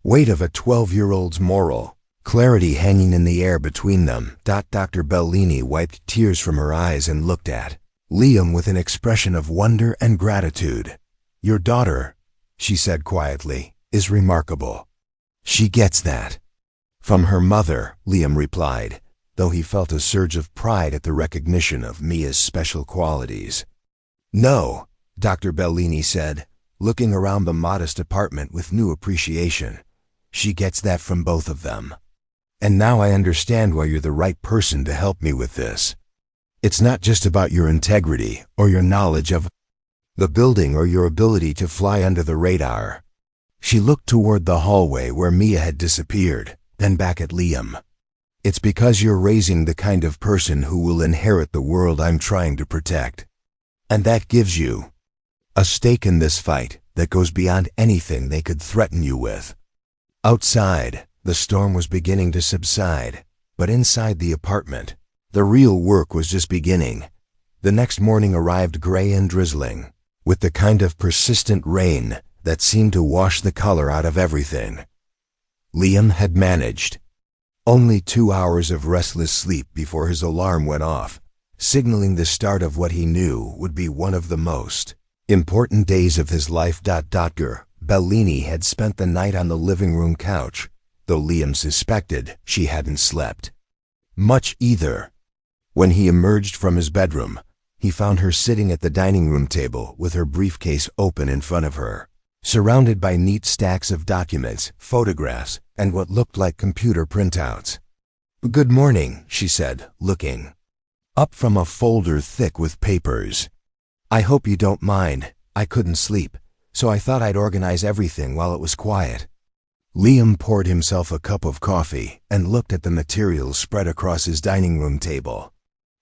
weight of a 12-year-old's moral clarity hanging in the air between them. Dr. Bellini wiped tears from her eyes and looked at Liam with an expression of wonder and gratitude. "Your daughter," she said quietly, "is remarkable. She gets that from her mother," Liam replied, though he felt a surge of pride at the recognition of Mia's special qualities. "No," Dr. Bellini said, looking around the modest apartment with new appreciation. "She gets that from both of them. And now I understand why you're the right person to help me with this. It's not just about your integrity or your knowledge of the building or your ability to fly under the radar." She looked toward the hallway where Mia had disappeared, then back at Liam. "It's because you're raising the kind of person who will inherit the world I'm trying to protect. And that gives you a stake in this fight that goes beyond anything they could threaten you with." Outside, the storm was beginning to subside, but inside the apartment, the real work was just beginning. The next morning arrived gray and drizzling, with the kind of persistent rain that seemed to wash the color out of everything. Liam had managed only 2 hours of restless sleep before his alarm went off, signaling the start of what he knew would be one of the most important days of his life. Dr. Bellini had spent the night on the living room couch, though Liam suspected she hadn't slept much either. When he emerged from his bedroom, he found her sitting at the dining room table with her briefcase open in front of her, surrounded by neat stacks of documents, photographs, and what looked like computer printouts. "Good morning," she said, looking up from a folder thick with papers. "I hope you don't mind. I couldn't sleep, so I thought I'd organize everything while it was quiet." Liam poured himself a cup of coffee and looked at the materials spread across his dining room table.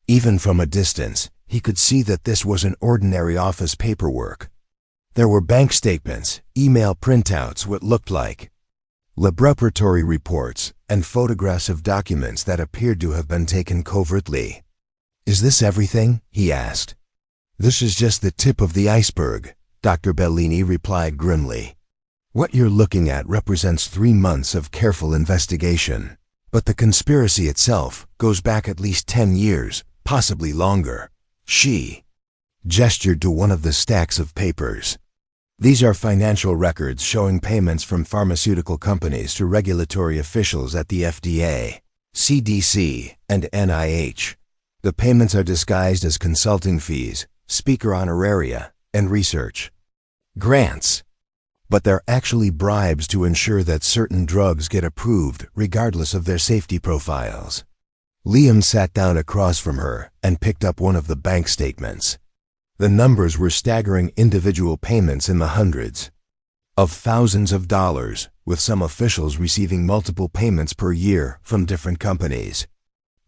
Even from a distance, he could see that this wasn't ordinary office paperwork. There were bank statements, email printouts, what looked like laboratory reports, and photographs of documents that appeared to have been taken covertly. "Is this everything?" he asked. "This is just the tip of the iceberg," Dr. Bellini replied grimly. "What you're looking at represents 3 months of careful investigation, but the conspiracy itself goes back at least 10 years, possibly longer." She gestured to one of the stacks of papers. "These are financial records showing payments from pharmaceutical companies to regulatory officials at the FDA, CDC, and NIH. The payments are disguised as consulting fees, speaker honoraria, and research grants. But they're actually bribes to ensure that certain drugs get approved regardless of their safety profiles." Liam sat down across from her and picked up one of the bank statements. The numbers were staggering, individual payments in the hundreds of thousands of dollars, with some officials receiving multiple payments per year from different companies.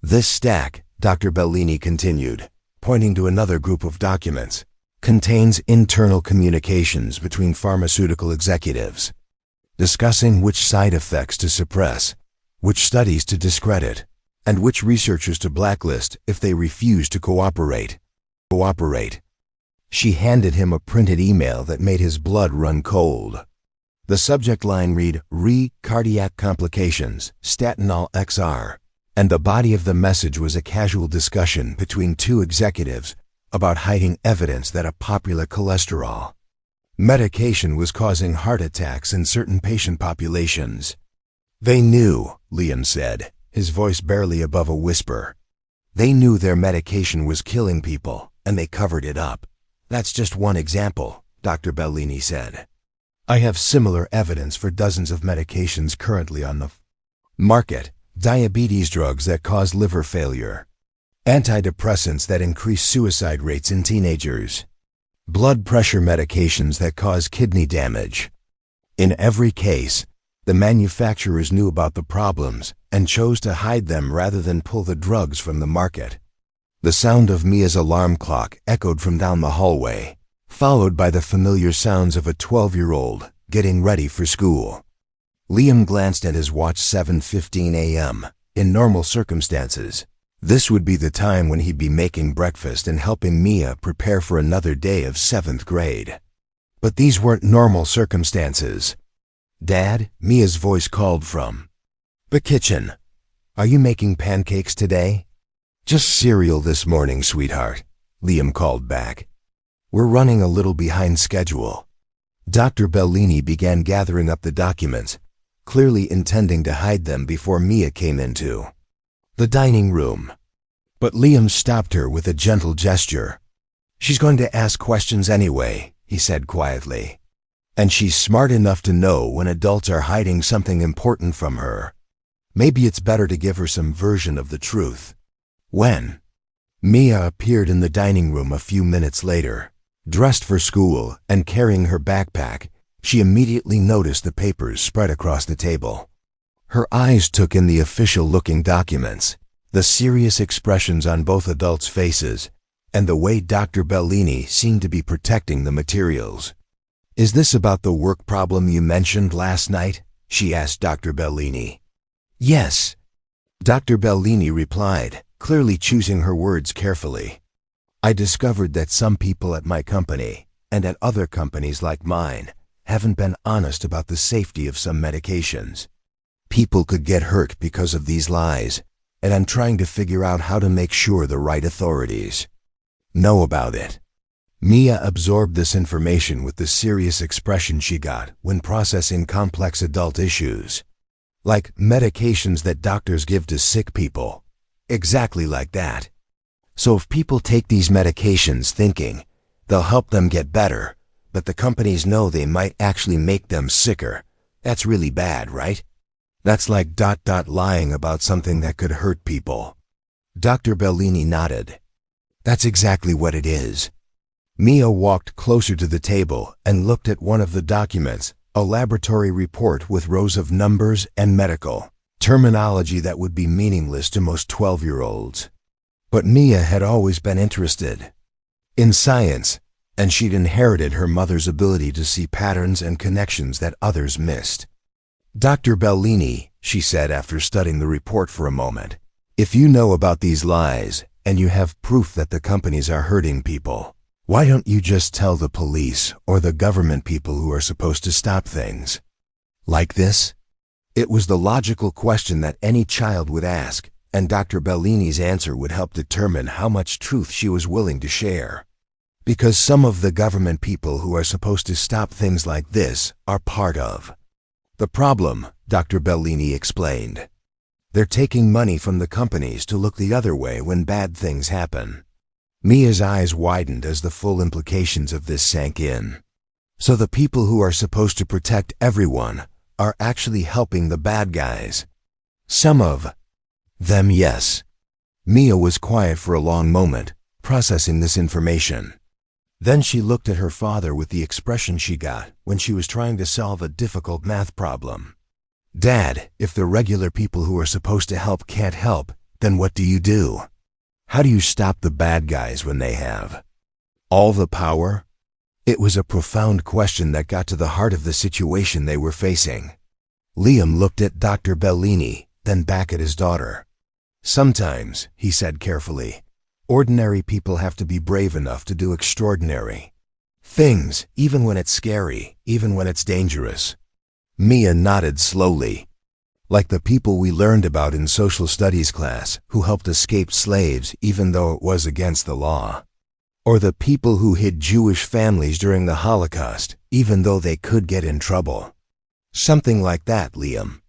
"This stack," Dr. Bellini continued, pointing to another group of documents, "contains internal communications between pharmaceutical executives, discussing which side effects to suppress, which studies to discredit, and which researchers to blacklist if they refuse to cooperate. She handed him a printed email that made his blood run cold. The subject line read, "Cardiac complications, Statinol XR," and the body of the message was a casual discussion between 2 executives about hiding evidence that a popular cholesterol medication was causing heart attacks in certain patient populations. "They knew," Liam said, his voice barely above a whisper. "They knew their medication was killing people, and they covered it up." "That's just one example," Dr. Bellini said. "I have similar evidence for dozens of medications currently on the market. Diabetes drugs that cause liver failure, antidepressants that increase suicide rates in teenagers, blood pressure medications that cause kidney damage. In every case, the manufacturers knew about the problems and chose to hide them rather than pull the drugs from the market." The sound of Mia's alarm clock echoed from down the hallway, followed by the familiar sounds of a 12-year-old getting ready for school. Liam glanced at his watch. 7:15 a.m. In normal circumstances, this would be the time when he'd be making breakfast and helping Mia prepare for another day of 7th grade. But these weren't normal circumstances. "Dad," Mia's voice called from the kitchen. "Are you making pancakes today?" "Just cereal this morning, sweetheart," Liam called back. "We're running a little behind schedule." Dr. Bellini began gathering up the documents, clearly intending to hide them before Mia came into the dining room. But Liam stopped her with a gentle gesture. "She's going to ask questions anyway," he said quietly. "And she's smart enough to know when adults are hiding something important from her. Maybe it's better to give her some version of the truth." When Mia appeared in the dining room a few minutes later, dressed for school and carrying her backpack, she immediately noticed the papers spread across the table. Her eyes took in the official-looking documents, the serious expressions on both adults' faces, and the way Dr. Bellini seemed to be protecting the materials. "Is this about the work problem you mentioned last night?" she asked Dr. Bellini. "Yes," Dr. Bellini replied, clearly choosing her words carefully. "I discovered that some people at my company, and at other companies like mine, haven't been honest about the safety of some medications. People could get hurt because of these lies, and I'm trying to figure out how to make sure the right authorities know about it." Mia absorbed this information with the serious expression she got when processing complex adult issues. Like medications that doctors give to sick people. Exactly like that. So if people take these medications thinking they'll help them get better, but the companies know they might actually make them sicker, that's really bad, right? That's like lying about something that could hurt people. Dr. Bellini nodded. "That's exactly what it is." Mia walked closer to the table and looked at one of the documents, a laboratory report with rows of numbers and medical terminology that would be meaningless to most 12-year-olds. But Mia had always been interested in science, and she'd inherited her mother's ability to see patterns and connections that others missed. "Dr. Bellini," she said after studying the report for a moment, "if you know about these lies, and you have proof that the companies are hurting people, why don't you just tell the police or the government people who are supposed to stop things like this?" It was the logical question that any child would ask, and Dr. Bellini's answer would help determine how much truth she was willing to share. Because some of the government people who are supposed to stop things like this are part of the problem, Dr. Bellini explained. They're taking money from the companies to look the other way when bad things happen. Mia's eyes widened as the full implications of this sank in. So the people who are supposed to protect everyone are actually helping the bad guys. Some of them, yes. Mia was quiet for a long moment, processing this information. Then she looked at her father with the expression she got when she was trying to solve a difficult math problem. "Dad, if the regular people who are supposed to help can't help, then what do you do? How do you stop the bad guys when they have all the power?" It was a profound question that got to the heart of the situation they were facing. Liam looked at Dr. Bellini, then back at his daughter. "Sometimes," he said carefully, "ordinary people have to be brave enough to do extraordinary things, even when it's scary, even when it's dangerous." Mia nodded slowly. "Like the people we learned about in social studies class who helped escape slaves even though it was against the law. Or the people who hid Jewish families during the Holocaust, even though they could get in trouble. Something like that, Liam."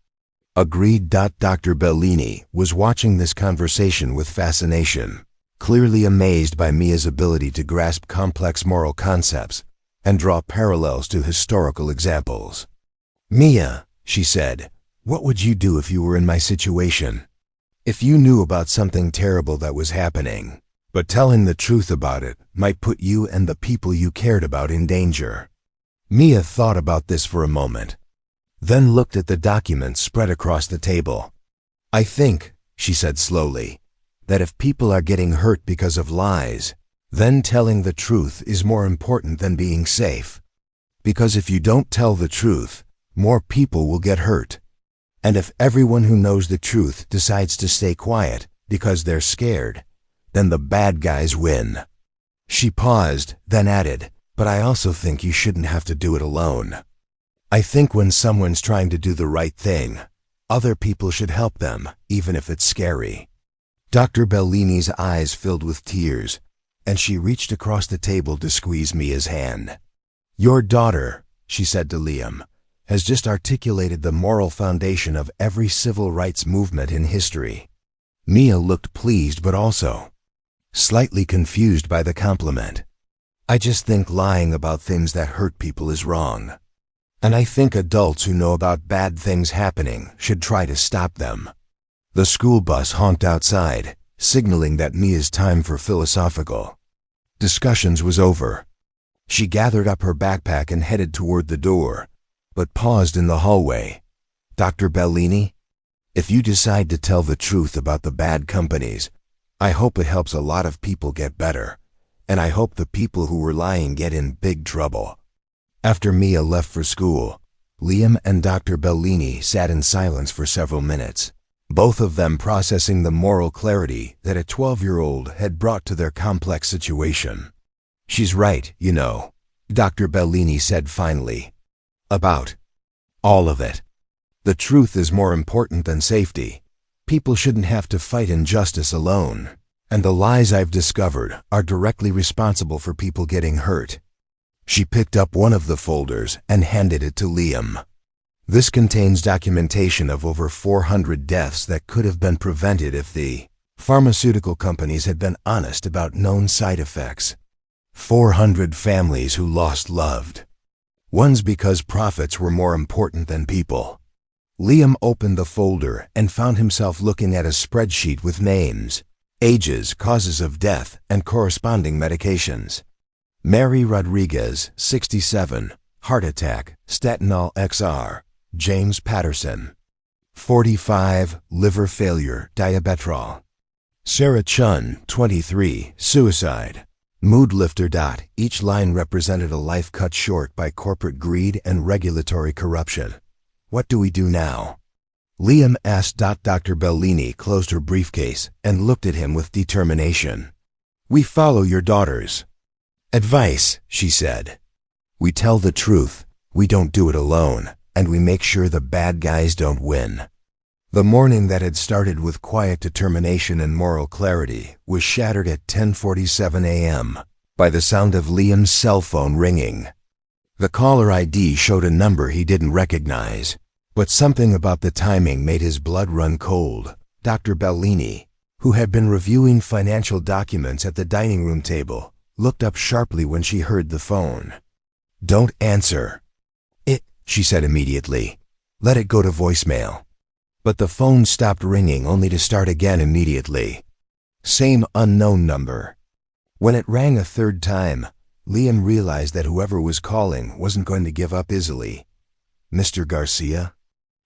Agreed. Dr. Bellini was watching this conversation with fascination, clearly amazed by Mia's ability to grasp complex moral concepts and draw parallels to historical examples. "Mia," she said, "what would you do if you were in my situation? If you knew about something terrible that was happening, but telling the truth about it might put you and the people you cared about in danger." Mia thought about this for a moment, then looked at the documents spread across the table. "I think," she said slowly, "that if people are getting hurt because of lies, then telling the truth is more important than being safe. Because if you don't tell the truth, more people will get hurt. And if everyone who knows the truth decides to stay quiet because they're scared, then the bad guys win." She paused, then added, But I also think you shouldn't have to do it alone. I think when someone's trying to do the right thing, other people should help them, even if it's scary." Dr. Bellini's eyes filled with tears, and she reached across the table to squeeze Mia's hand. "Your daughter," she said to Liam, "has just articulated the moral foundation of every civil rights movement in history." Mia looked pleased but also slightly confused by the compliment. "I just think lying about things that hurt people is wrong. And I think adults who know about bad things happening should try to stop them." The school bus honked outside, signaling that Mia's time for philosophical discussions was over. She gathered up her backpack and headed toward the door, but paused in the hallway. "Dr. Bellini, if you decide to tell the truth about the bad companies, I hope it helps a lot of people get better, and I hope the people who were lying get in big trouble." After Mia left for school, Liam and Dr. Bellini sat in silence for several minutes, both of them processing the moral clarity that a 12-year-old had brought to their complex situation. "She's right, you know," Dr. Bellini said finally. "About all of it. The truth is more important than safety. People shouldn't have to fight injustice alone, and the lies I've discovered are directly responsible for people getting hurt." She picked up one of the folders and handed it to Liam. "This contains documentation of over 400 deaths that could have been prevented if the pharmaceutical companies had been honest about known side effects. 400 families who lost loved ones because profits were more important than people." Liam opened the folder and found himself looking at a spreadsheet with names, ages, causes of death, and corresponding medications. Mary Rodriguez, 67, heart attack, statinol XR. James Patterson, 45, liver failure, diabetrol. Sarah Chun, 23, suicide. Mood lifter. Each line represented a life cut short by corporate greed and regulatory corruption. "What do we do now?" Liam asked. Dr. Bellini closed her briefcase and looked at him with determination. "We follow your daughter's advice," she said. "We tell the truth, we don't do it alone, and we make sure the bad guys don't win." The morning that had started with quiet determination and moral clarity was shattered at 10:47 a.m. by the sound of Liam's cell phone ringing. The caller ID showed a number he didn't recognize, but something about the timing made his blood run cold. Dr. Bellini, who had been reviewing financial documents at the dining room table, looked up sharply when she heard the phone. "Don't answer it," she said immediately. "Let it go to voicemail." But the phone stopped ringing only to start again immediately. Same unknown number. When it rang a third time, Liam realized that whoever was calling wasn't going to give up easily. "Mr. Garcia?"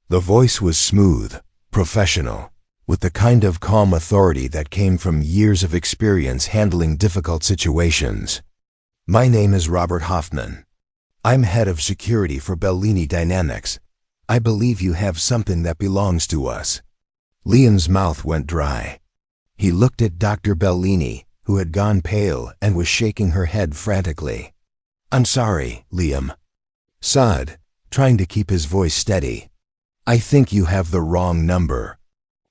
The voice was smooth, professional, with the kind of calm authority that came from years of experience handling difficult situations. "My name is Robert Hoffman. I'm head of security for Bellini Dynamics. I believe you have something that belongs to us." Liam's mouth went dry. He looked at Dr. Bellini, who had gone pale and was shaking her head frantically. "I'm sorry, Liam," Saad, trying to keep his voice steady. "I think you have the wrong number."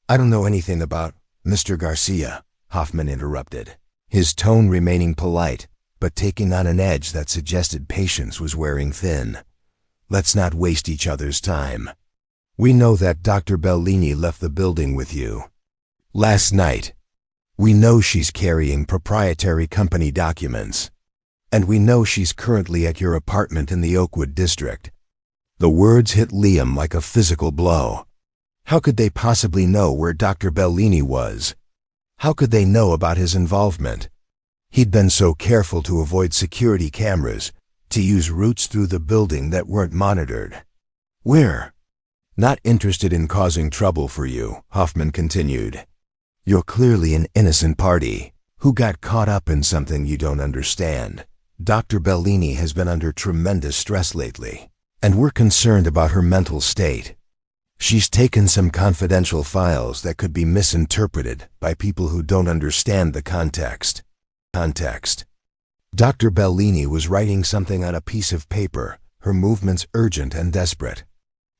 "I don't know anything about Mr. Garcia," Hoffman interrupted, his tone remaining polite, but taking on an edge that suggested patience was wearing thin. "Let's not waste each other's time. We know that Dr. Bellini left the building with you last night. We know she's carrying proprietary company documents. And we know she's currently at your apartment in the Oakwood district." The words hit Liam like a physical blow. How could they possibly know where Dr. Bellini was? How could they know about his involvement? He'd been so careful to avoid security cameras, to use routes through the building that weren't monitored. "We're not interested in causing trouble for you," Hoffman continued. "You're clearly an innocent party who got caught up in something you don't understand. Dr. Bellini has been under tremendous stress lately, and we're concerned about her mental state. She's taken some confidential files that could be misinterpreted by people who don't understand the context. Dr. Bellini was writing something on a piece of paper, her movements urgent and desperate.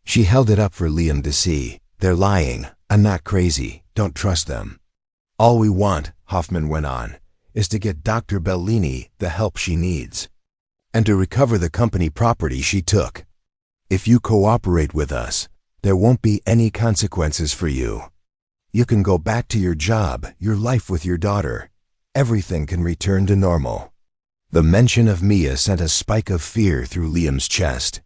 She held it up for Liam to see. "They're lying. I'm not crazy. Don't trust them." "All we want," Hoffman went on, "is to get Dr. Bellini the help she needs, and to recover the company property she took. If you cooperate with us, there won't be any consequences for you. You can go back to your job, your life with your daughter. Everything can return to normal." The mention of Mia sent a spike of fear through Liam's chest.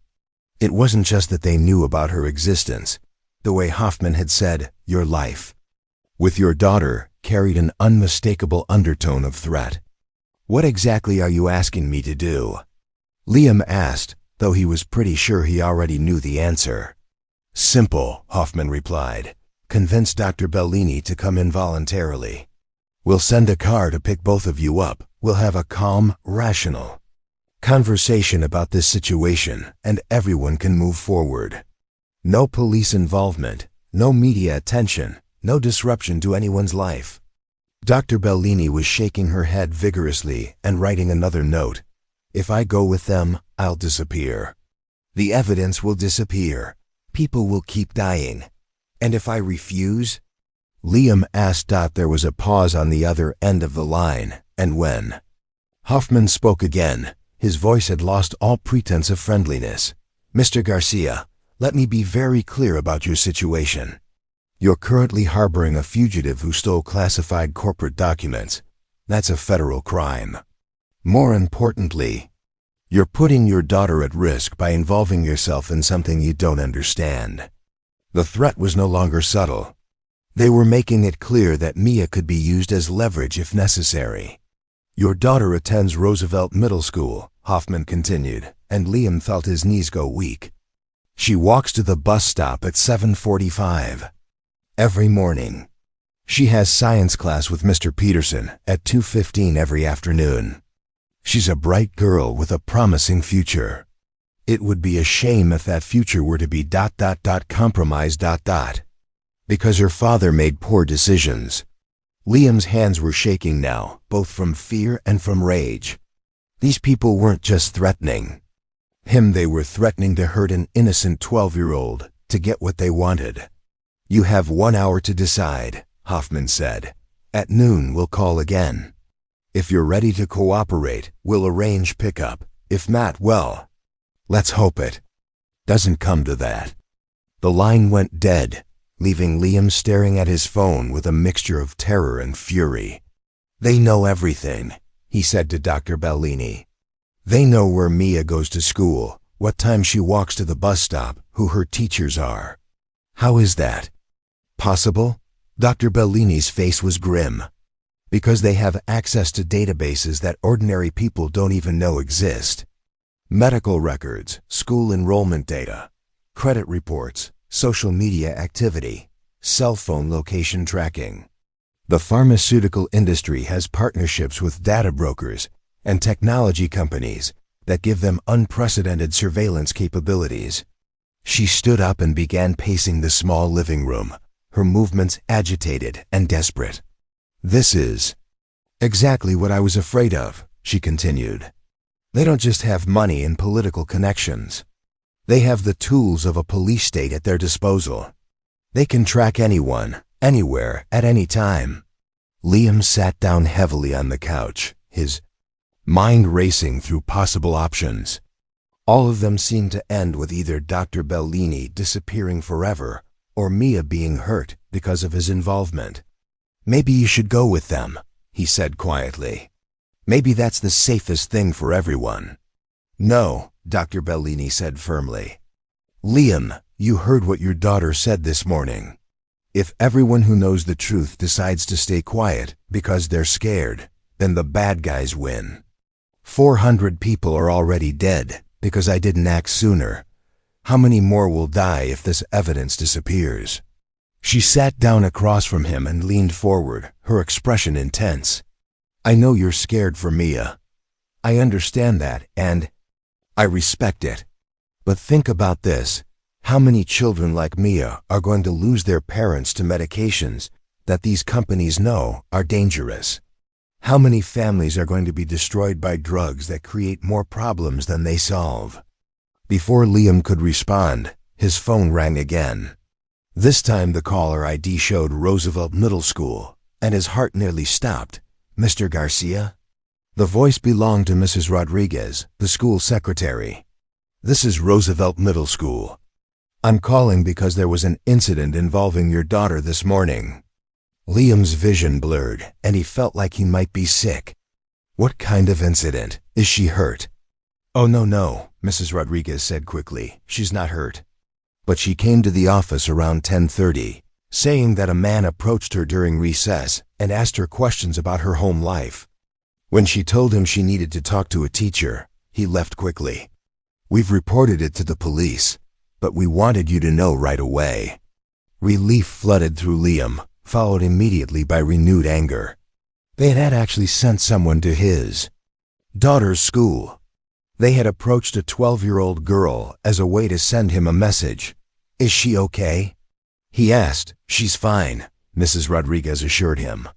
It wasn't just that they knew about her existence. The way Hoffman had said, "your life with your daughter," carried an unmistakable undertone of threat. "What exactly are you asking me to do?" Liam asked, though he was pretty sure he already knew the answer. "Simple," Hoffman replied. "Convince Dr. Bellini to come in voluntarily. We'll send a car to pick both of you up. We'll have a calm, rational conversation about this situation, and everyone can move forward. No police involvement, no media attention, no disruption to anyone's life." Dr. Bellini was shaking her head vigorously and writing another note. "If I go with them, I'll disappear. The evidence will disappear. People will keep dying. And if I refuse?" Liam asked. There was a pause on the other end of the line, and when Hoffman spoke again, his voice had lost all pretense of friendliness. "Mr. Garcia, let me be very clear about your situation. You're currently harboring a fugitive who stole classified corporate documents. That's a federal crime. More importantly, you're putting your daughter at risk by involving yourself in something you don't understand." The threat was no longer subtle. They were making it clear that Mia could be used as leverage if necessary. "Your daughter attends Roosevelt Middle School," Hoffman continued, and Liam felt his knees go weak. "She walks to the bus stop at 7:45 every morning. She has science class with Mr. Peterson at 2:15 every afternoon. She's a bright girl with a promising future. It would be a shame if that future were to be compromised because her father made poor decisions." Liam's hands were shaking now, both from fear and from rage. These people weren't just threatening him, they were threatening to hurt an innocent 12-year-old to get what they wanted. "You have 1 hour to decide," Hoffman said. "At noon we'll call again. If you're ready to cooperate, we'll arrange pickup. If not, well, let's hope it doesn't come to that." The line went dead, leaving Liam staring at his phone with a mixture of terror and fury. "They know everything," he said to Dr. Bellini. "They know where Mia goes to school, what time she walks to the bus stop, who her teachers are." "How is that possible?" Dr. Bellini's face was grim. "Because they have access to databases that ordinary people don't even know exist. Medical records, school enrollment data, credit reports, social media activity, cell phone location tracking. The pharmaceutical industry has partnerships with data brokers and technology companies that give them unprecedented surveillance capabilities." She stood up and began pacing the small living room, her movements agitated and desperate. "This is exactly what I was afraid of," she continued. "They don't just have money and political connections. They have the tools of a police state at their disposal. They can track anyone, anywhere, at any time." Liam sat down heavily on the couch, his mind racing through possible options. All of them seemed to end with either Dr. Bellini disappearing forever or Mia being hurt because of his involvement. "Maybe you should go with them," he said quietly. "Maybe that's the safest thing for everyone." "No," Dr. Bellini said firmly. "Liam, you heard what your daughter said this morning. If everyone who knows the truth decides to stay quiet because they're scared, then the bad guys win. 400 people are already dead because I didn't act sooner. How many more will die if this evidence disappears?" She sat down across from him and leaned forward, her expression intense. "I know you're scared for Mia. I understand that, and I respect it. But think about this. How many children like Mia are going to lose their parents to medications that these companies know are dangerous? How many families are going to be destroyed by drugs that create more problems than they solve? Before Liam could respond, his phone rang again. This time the caller ID showed Roosevelt Middle School, and his heart nearly stopped. Mr. Garcia? The voice belonged to Mrs. Rodriguez, the school secretary. This is Roosevelt Middle School. I'm calling because there was an incident involving your daughter this morning. Liam's vision blurred, and he felt like he might be sick. What kind of incident? Is she hurt? Oh, no, Mrs. Rodriguez said quickly. She's not hurt. But she came to the office around 10:30, saying that a man approached her during recess and asked her questions about her home life. When she told him she needed to talk to a teacher, he left quickly. We've reported it to the police, but we wanted you to know right away. Relief flooded through Liam, followed immediately by renewed anger. They had actually sent someone to his daughter's school. They had approached a 12-year-old girl as a way to send him a message. Is she okay? He asked. She's fine, Mrs. Rodriguez assured him.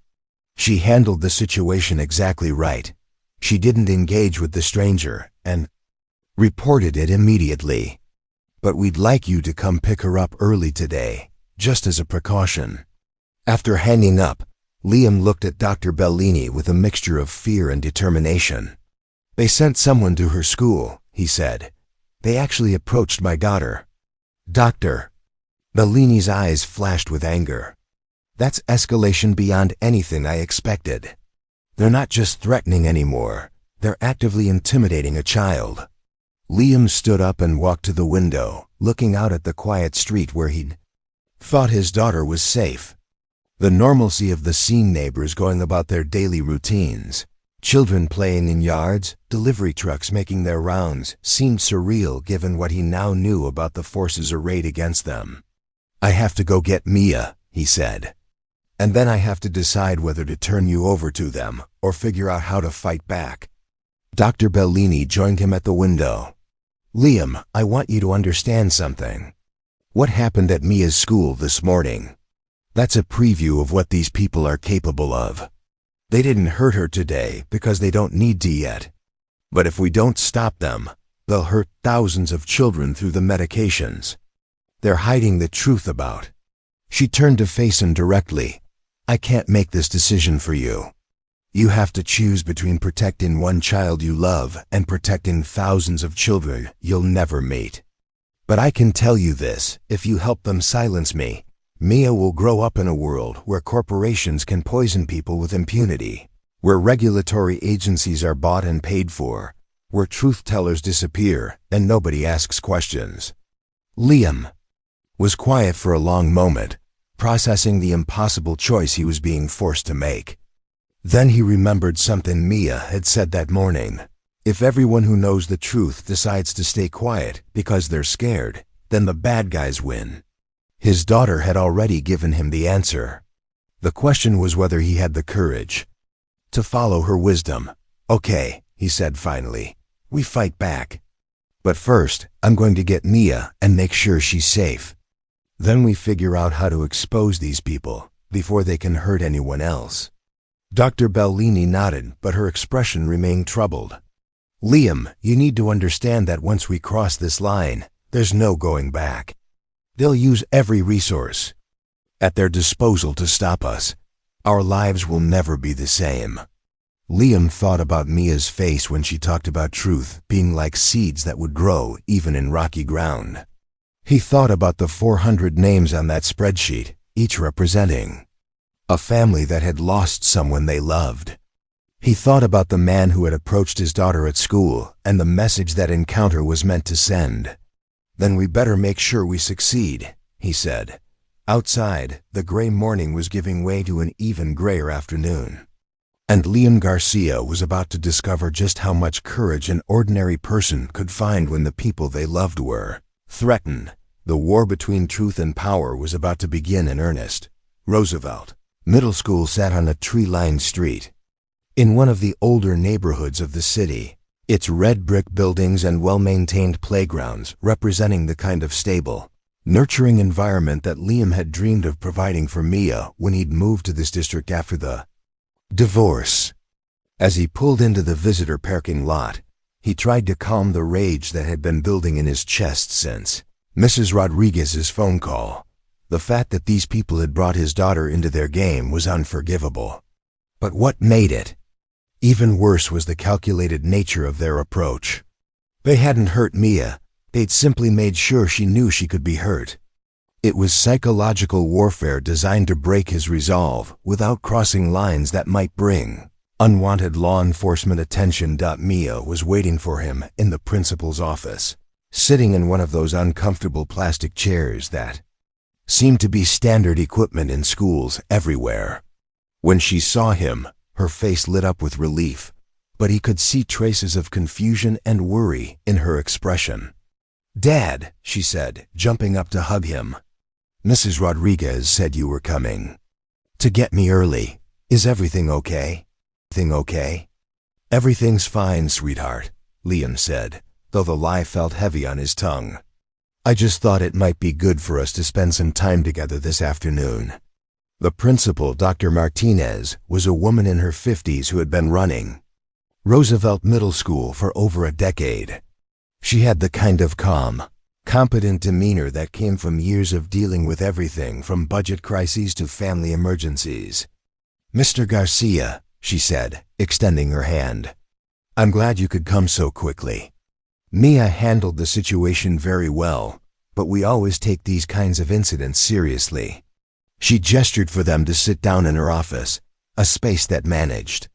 She handled the situation exactly right. She didn't engage with the stranger and reported it immediately. But we'd like you to come pick her up early today, just as a precaution. After hanging up, Liam looked at Dr. Bellini with a mixture of fear and determination. They sent someone to her school, he said. They actually approached my daughter. Doctor. Bellini's eyes flashed with anger. That's escalation beyond anything I expected. They're not just threatening anymore. They're actively intimidating a child. Liam stood up and walked to the window, looking out at the quiet street where he'd thought his daughter was safe. The normalcy of the scene, neighbors going about their daily routines, children playing in yards, delivery trucks making their rounds, seemed surreal given what he now knew about the forces arrayed against them. I have to go get Mia, he said. And then I have to decide whether to turn you over to them or figure out how to fight back. Dr. Bellini joined him at the window. Liam, I want you to understand something. What happened at Mia's school this morning? That's a preview of what these people are capable of. They didn't hurt her today because they don't need to yet. But if we don't stop them, they'll hurt thousands of children through the medications they're hiding the truth about. She turned to face him directly. I can't make this decision for you. You have to choose between protecting one child you love and protecting thousands of children you'll never meet. But I can tell you this, if you help them silence me, Mia will grow up in a world where corporations can poison people with impunity, where regulatory agencies are bought and paid for, where truth-tellers disappear and nobody asks questions. Liam was quiet for a long moment, processing the impossible choice he was being forced to make. Then he remembered something Mia had said that morning. If everyone who knows the truth decides to stay quiet because they're scared, then the bad guys win. His daughter had already given him the answer. The question was whether he had the courage to follow her wisdom. Okay, he said finally. We fight back. But first, I'm going to get Mia and make sure she's safe. Then we figure out how to expose these people before they can hurt anyone else. Dr. Bellini nodded, but her expression remained troubled. Liam, you need to understand that once we cross this line, there's no going back. They'll use every resource at their disposal to stop us. Our lives will never be the same. Liam thought about Mia's face when she talked about truth being like seeds that would grow even in rocky ground. He thought about the 400 names on that spreadsheet, each representing a family that had lost someone they loved. He thought about the man who had approached his daughter at school and the message that encounter was meant to send. Then we better make sure we succeed, he said. Outside, the gray morning was giving way to an even grayer afternoon. And Liam Garcia was about to discover just how much courage an ordinary person could find when the people they loved were threatened. The war between truth and power was about to begin in earnest. Roosevelt Middle School sat on a tree-lined street in one of the older neighborhoods of the city, its red brick buildings and well-maintained playgrounds representing the kind of stable, nurturing environment that Liam had dreamed of providing for Mia when he'd moved to this district after the divorce. As he pulled into the visitor parking lot, he tried to calm the rage that had been building in his chest since Mrs. Rodriguez's phone call. The fact that these people had brought his daughter into their game was unforgivable. But what made it even worse was the calculated nature of their approach. They hadn't hurt Mia, they'd simply made sure she knew she could be hurt. It was psychological warfare designed to break his resolve without crossing lines that might bring unwanted law enforcement attention. Mia was waiting for him in the principal's office, sitting in one of those uncomfortable plastic chairs that seemed to be standard equipment in schools everywhere. When she saw him, her face lit up with relief, but he could see traces of confusion and worry in her expression. "Dad," she said, jumping up to hug him. "Mrs. Rodriguez said you were coming to get me early. Is everything okay?" "Everything okay?" "Everything's fine, sweetheart," Liam said, though the lie felt heavy on his tongue. "I just thought it might be good for us to spend some time together this afternoon." The principal, Dr. Martinez, was a woman in her 50s who had been running Roosevelt Middle School for over a decade. She had the kind of calm, competent demeanor that came from years of dealing with everything from budget crises to family emergencies. "Mr. Garcia," she said, extending her hand, "I'm glad you could come so quickly. Mia handled the situation very well, but we always take these kinds of incidents seriously." She gestured for them to sit down in her office, a space that managed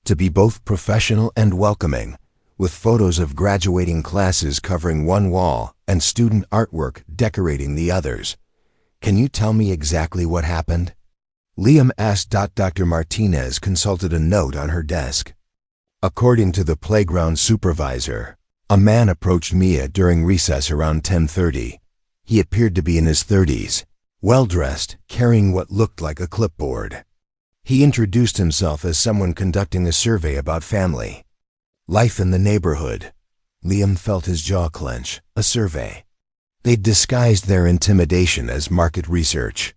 to be both professional and welcoming, with photos of graduating classes covering one wall and student artwork decorating the others. "Can you tell me exactly what happened?" Liam asked. Dr. Martinez consulted a note on her desk. According to the playground supervisor, a man approached Mia during recess around 10:30. He appeared to be in his 30s, well-dressed, carrying what looked like a clipboard. He introduced himself as someone conducting a survey about family life in the neighborhood. Liam felt his jaw clench. A survey. They'd disguised their intimidation as market research.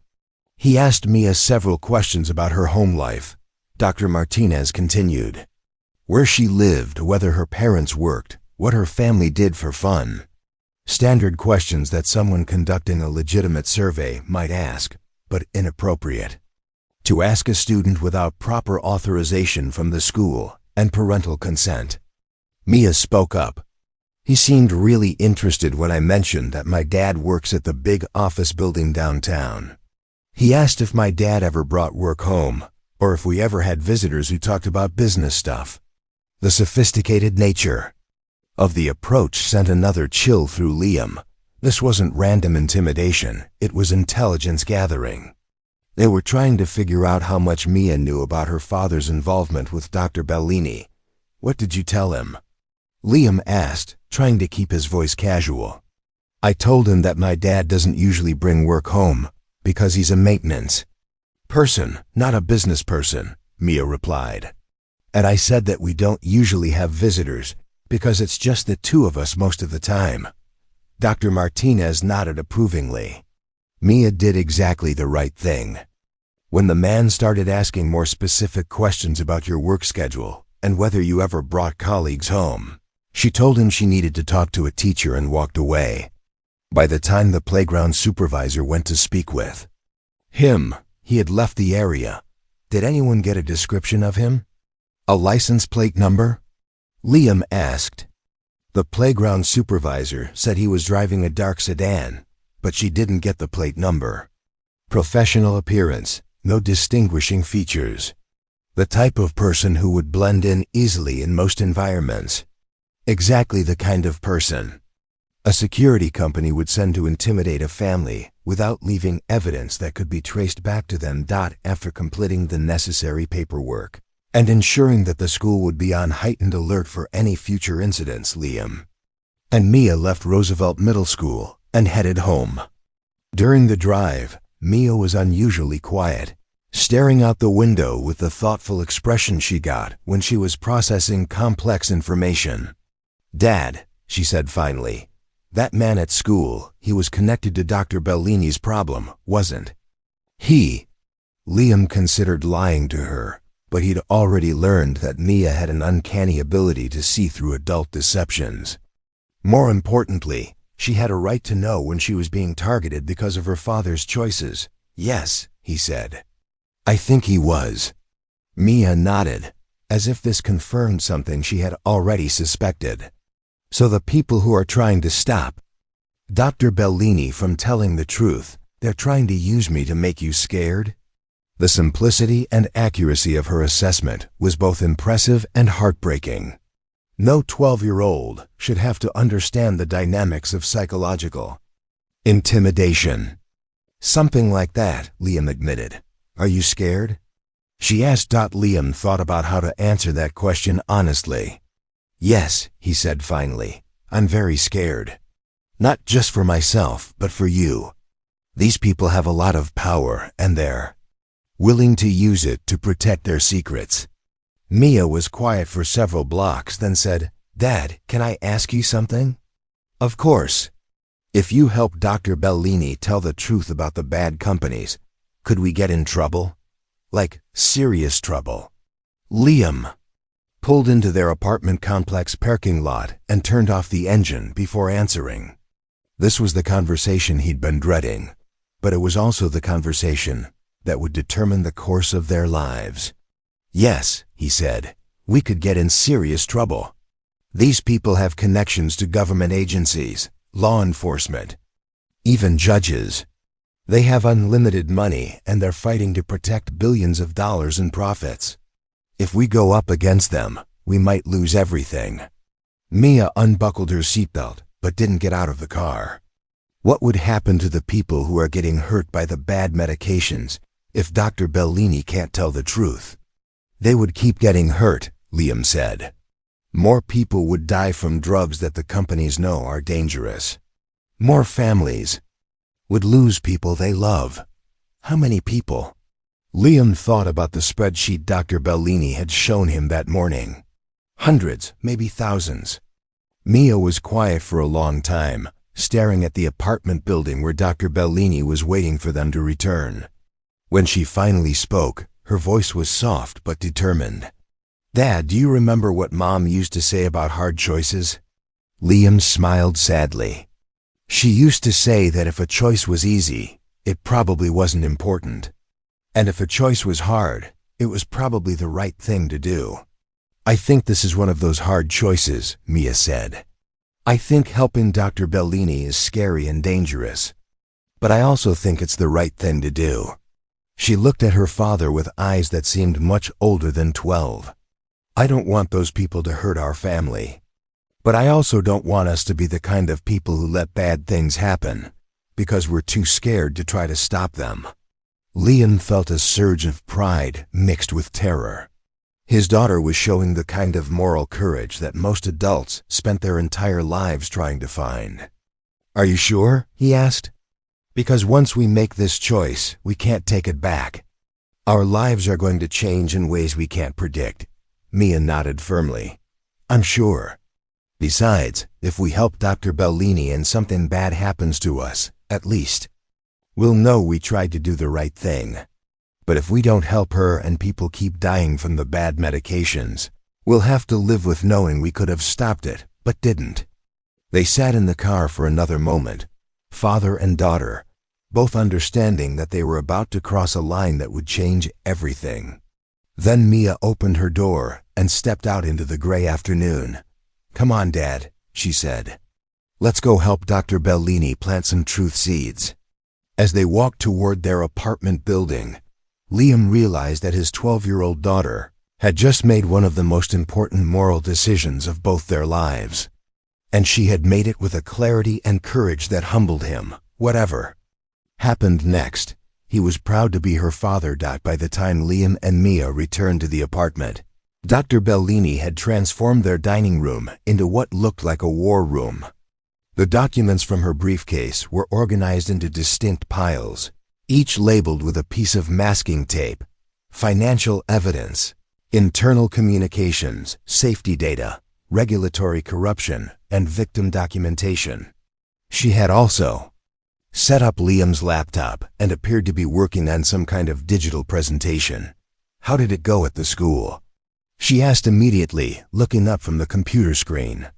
He asked Mia several questions about her home life. Dr. Martinez continued. Where she lived, whether her parents worked, what her family did for fun. Standard questions that someone conducting a legitimate survey might ask, but inappropriate to ask a student without proper authorization from the school and parental consent. Mia spoke up. He seemed really interested when I mentioned that my dad works at the big office building downtown. He asked if my dad ever brought work home, or if we ever had visitors who talked about business stuff. The sophisticated nature of the approach sent another chill through Liam. This wasn't random intimidation, it was intelligence gathering. They were trying to figure out how much Mia knew about her father's involvement with Dr. Bellini. What did you tell him? Liam asked, trying to keep his voice casual. I told him that my dad doesn't usually bring work home, because he's a maintenance person, not a business person, Mia replied. And I said that we don't usually have visitors, because it's just the two of us most of the time. Dr. Martinez nodded approvingly. Mia did exactly the right thing. When the man started asking more specific questions about your work schedule and whether you ever brought colleagues home, she told him she needed to talk to a teacher and walked away. By the time the playground supervisor went to speak with him, he had left the area. Did anyone get a description of him? A license plate number? Liam asked. The playground supervisor said he was driving a dark sedan, but she didn't get the plate number. Professional appearance, no distinguishing features. The type of person who would blend in easily in most environments. Exactly the kind of person a security company would send to intimidate a family without leaving evidence that could be traced back to them. After completing the necessary paperwork and ensuring that the school would be on heightened alert for any future incidents, Liam and Mia left Roosevelt Middle School and headed home. During the drive, Mia was unusually quiet, staring out the window with the thoughtful expression she got when she was processing complex information. Dad, she said finally, that man at school, he was connected to Dr. Bellini's problem, wasn't he? Liam considered lying to her, But he'd already learned that Mia had an uncanny ability to see through adult deceptions. More importantly, she had a right to know when she was being targeted because of her father's choices. "Yes," he said. "I think he was." Mia nodded, as if this confirmed something she had already suspected. "So the people who are trying to stop Dr. Bellini from telling the truth, they're trying to use me to make you scared?" The simplicity and accuracy of her assessment was both impressive and heartbreaking. No 12-year-old should have to understand the dynamics of psychological intimidation. "Something like that," Liam admitted. "Are you scared?" She asked. Liam thought about how to answer that question honestly. "Yes," he said finally. "I'm very scared. Not just for myself, but for you. These people have a lot of power, and they're willing to use it to protect their secrets." Mia was quiet for several blocks, then said, "Dad, can I ask you something?" "Of course. If you help Dr. Bellini tell the truth about the bad companies, could we get in trouble? Like, serious trouble?" Liam pulled into their apartment complex parking lot and turned off the engine before answering. This was the conversation he'd been dreading, but it was also the conversation that would determine the course of their lives. "Yes," he said, "we could get in serious trouble. These people have connections to government agencies, law enforcement, even judges. They have unlimited money and they're fighting to protect billions of dollars in profits. If we go up against them, we might lose everything." Mia unbuckled her seatbelt but didn't get out of the car. What would happen to the people who are getting hurt by the bad medications if Dr. Bellini can't tell the truth? "They would keep getting hurt," Liam said. "More people would die from drugs that the companies know are dangerous. More families would lose people they love." "How many people?" Liam thought about the spreadsheet Dr. Bellini had shown him that morning. "Hundreds, maybe thousands." Mia was quiet for a long time, staring at the apartment building where Dr. Bellini was waiting for them to return. When she finally spoke, her voice was soft but determined. "Dad, do you remember what Mom used to say about hard choices?" Liam smiled sadly. "She used to say that if a choice was easy, it probably wasn't important. And if a choice was hard, it was probably the right thing to do." "I think this is one of those hard choices," Mia said. "I think helping Dr. Bellini is scary and dangerous. But I also think it's the right thing to do." She looked at her father with eyes that seemed much older than 12. "I don't want those people to hurt our family. But I also don't want us to be the kind of people who let bad things happen because we're too scared to try to stop them." Liam felt a surge of pride mixed with terror. His daughter was showing the kind of moral courage that most adults spent their entire lives trying to find. "Are you sure?" he asked. "Because once we make this choice, we can't take it back. Our lives are going to change in ways we can't predict." Mia nodded firmly. "I'm sure. Besides, if we help Dr. Bellini and something bad happens to us, at least we'll know we tried to do the right thing. But if we don't help her and people keep dying from the bad medications, we'll have to live with knowing we could have stopped it, but didn't." They sat in the car for another moment, father and daughter, both understanding that they were about to cross a line that would change everything. Then Mia opened her door and stepped out into the gray afternoon. "Come on, Dad," she said. "Let's go help Dr. Bellini plant some truth seeds." As they walked toward their apartment building, Liam realized that his 12-year-old daughter had just made one of the most important moral decisions of both their lives. And she had made it with a clarity and courage that humbled him. Whatever happened next, he was proud to be her father. By the time Liam and Mia returned to the apartment, Dr. Bellini had transformed their dining room into what looked like a war room. The documents from her briefcase were organized into distinct piles, each labeled with a piece of masking tape: financial evidence, internal communications, safety data, regulatory corruption, and victim documentation. She had also set up Liam's laptop and appeared to be working on some kind of digital presentation. How did it go at the school? She asked immediately, looking up from the computer screen.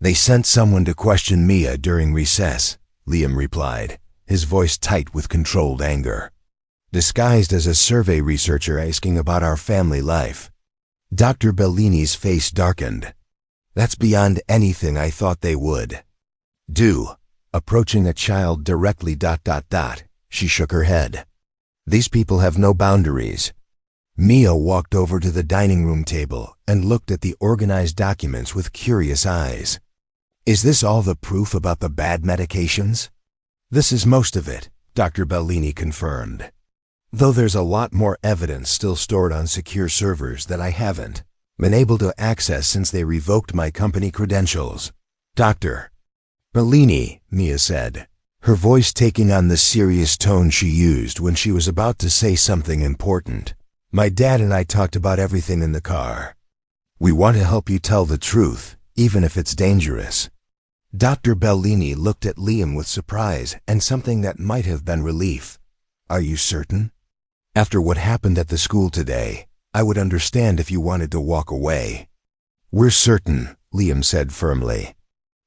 They sent someone to question Mia during recess, Liam replied, his voice tight with controlled anger. Disguised as a survey researcher asking about our family life. Dr. Bellini's face darkened. That's beyond anything I thought they would do. Approaching a child directly ... She shook her head. These people have no boundaries. Mia walked over to the dining room table and looked at the organized documents with curious eyes. Is this all the proof about the bad medications? This is most of it, Dr. Bellini confirmed. Though there's a lot more evidence still stored on secure servers that I haven't been able to access since they revoked my company credentials. Dr. Bellini, Mia said, her voice taking on the serious tone she used when she was about to say something important. My dad and I talked about everything in the car. We want to help you tell the truth, even if it's dangerous. Dr. Bellini looked at Liam with surprise and something that might have been relief. Are you certain? After what happened at the school today, I would understand if you wanted to walk away. We're certain, Liam said firmly.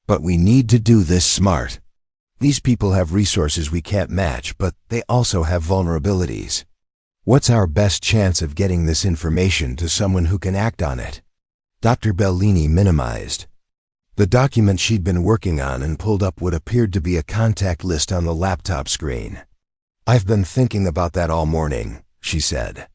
But we need to do this smart. These people have resources we can't match, but they also have vulnerabilities. What's our best chance of getting this information to someone who can act on it? Dr. Bellini minimized. The document she'd been working on and pulled up what appeared to be a contact list on the laptop screen. I've been thinking about that all morning, she said.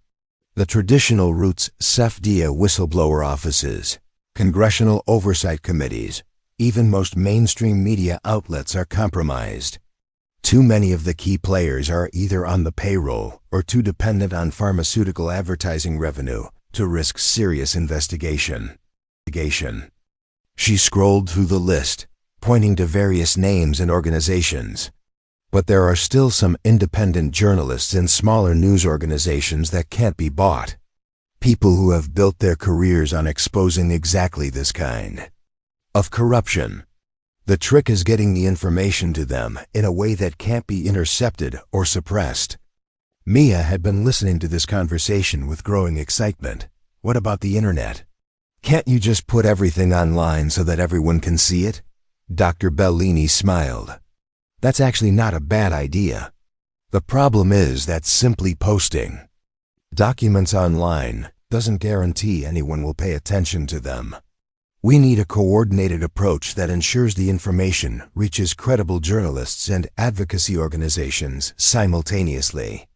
The traditional routes, SEFDIA whistleblower offices, congressional oversight committees, even most mainstream media outlets are compromised. Too many of the key players are either on the payroll or too dependent on pharmaceutical advertising revenue to risk serious investigation. She scrolled through the list, pointing to various names and organizations. But there are still some independent journalists and smaller news organizations that can't be bought. People who have built their careers on exposing exactly this kind of corruption. The trick is getting the information to them in a way that can't be intercepted or suppressed. Mia had been listening to this conversation with growing excitement. What about the internet? Can't you just put everything online so that everyone can see it? Dr. Bellini smiled. That's actually not a bad idea. The problem is that simply posting documents online doesn't guarantee anyone will pay attention to them. We need a coordinated approach that ensures the information reaches credible journalists and advocacy organizations simultaneously.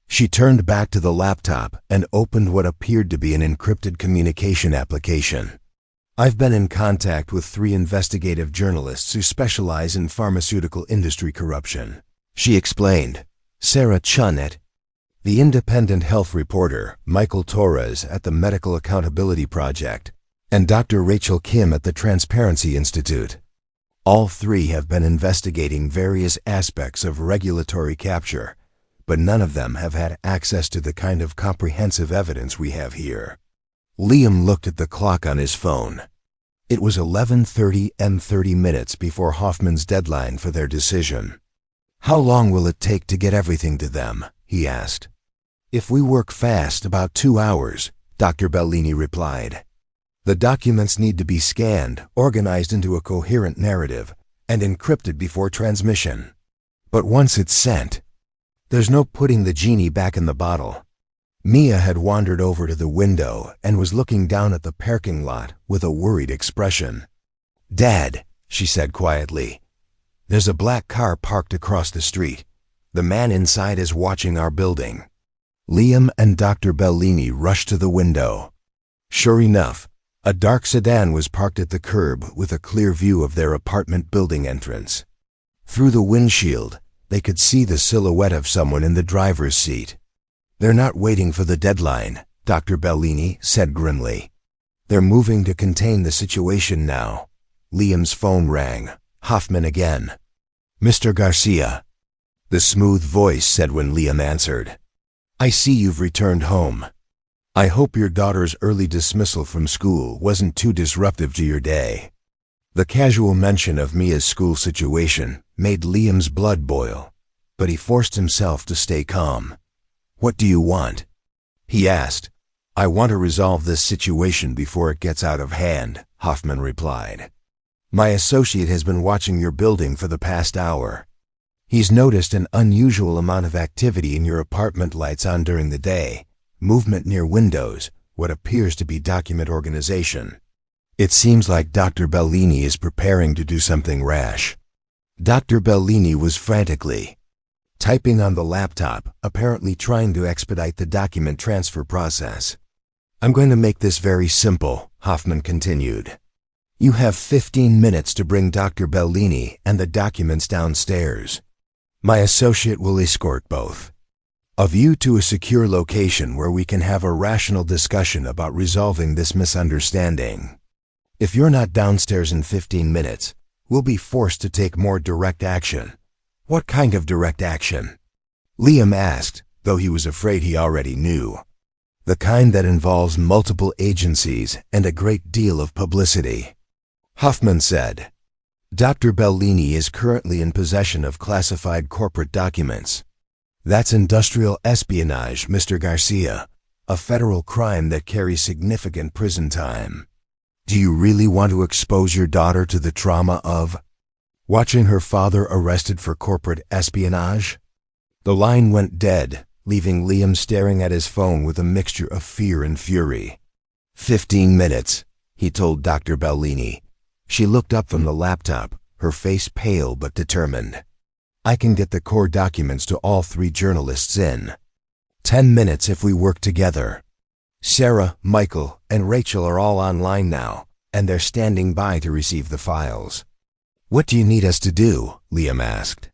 She turned back to the laptop and opened what appeared to be an encrypted communication application. I've been in contact with 3 investigative journalists who specialize in pharmaceutical industry corruption, she explained. Sarah Chun at the independent health reporter, Michael Torres at the Medical Accountability Project, and Dr. Rachel Kim at the Transparency Institute. All 3 have been investigating various aspects of regulatory capture, but none of them have had access to the kind of comprehensive evidence we have here. Liam looked at the clock on his phone. It was 11:30 and 30 minutes before Hoffman's deadline for their decision. How long will it take to get everything to them? He asked. If we work fast, about 2 hours, Dr. Bellini replied. The documents need to be scanned, organized into a coherent narrative, and encrypted before transmission. But once it's sent, there's no putting the genie back in the bottle. Mia had wandered over to the window and was looking down at the parking lot with a worried expression. Dad, she said quietly, there's a black car parked across the street. The man inside is watching our building. Liam and Dr. Bellini rushed to the window. Sure enough, a dark sedan was parked at the curb with a clear view of their apartment building entrance. Through the windshield, they could see the silhouette of someone in the driver's seat. They're not waiting for the deadline, Dr. Bellini said grimly. They're moving to contain the situation now. Liam's phone rang. Hoffman again. Mr. Garcia, the smooth voice said when Liam answered. I see you've returned home. I hope your daughter's early dismissal from school wasn't too disruptive to your day. The casual mention of Mia's school situation made Liam's blood boil, but he forced himself to stay calm. What do you want? He asked, I want to resolve this situation before it gets out of hand, Hoffman replied. My associate has been watching your building for the past hour. He's noticed an unusual amount of activity in your apartment, lights on during the day, movement near windows, what appears to be document organization. It seems like Dr. Bellini is preparing to do something rash. Dr. Bellini was frantically typing on the laptop, apparently trying to expedite the document transfer process. I'm going to make this very simple, Hoffman continued. You have 15 minutes to bring Dr. Bellini and the documents downstairs. My associate will escort both of you to a secure location where we can have a rational discussion about resolving this misunderstanding. If you're not downstairs in 15 minutes, we'll be forced to take more direct action. What kind of direct action? Liam asked, though he was afraid he already knew. The kind that involves multiple agencies and a great deal of publicity. Hoffman said, Dr. Bellini is currently in possession of classified corporate documents. That's industrial espionage, Mr. Garcia, a federal crime that carries significant prison time. Do you really want to expose your daughter to the trauma of watching her father arrested for corporate espionage? The line went dead, leaving Liam staring at his phone with a mixture of fear and fury. 15 minutes, he told Dr. Bellini. She looked up from the laptop, her face pale but determined. I can get the core documents to all 3 journalists in 10 minutes if we work together. Sarah, Michael, and Rachel are all online now, and they're standing by to receive the files. What do you need us to do? Liam asked.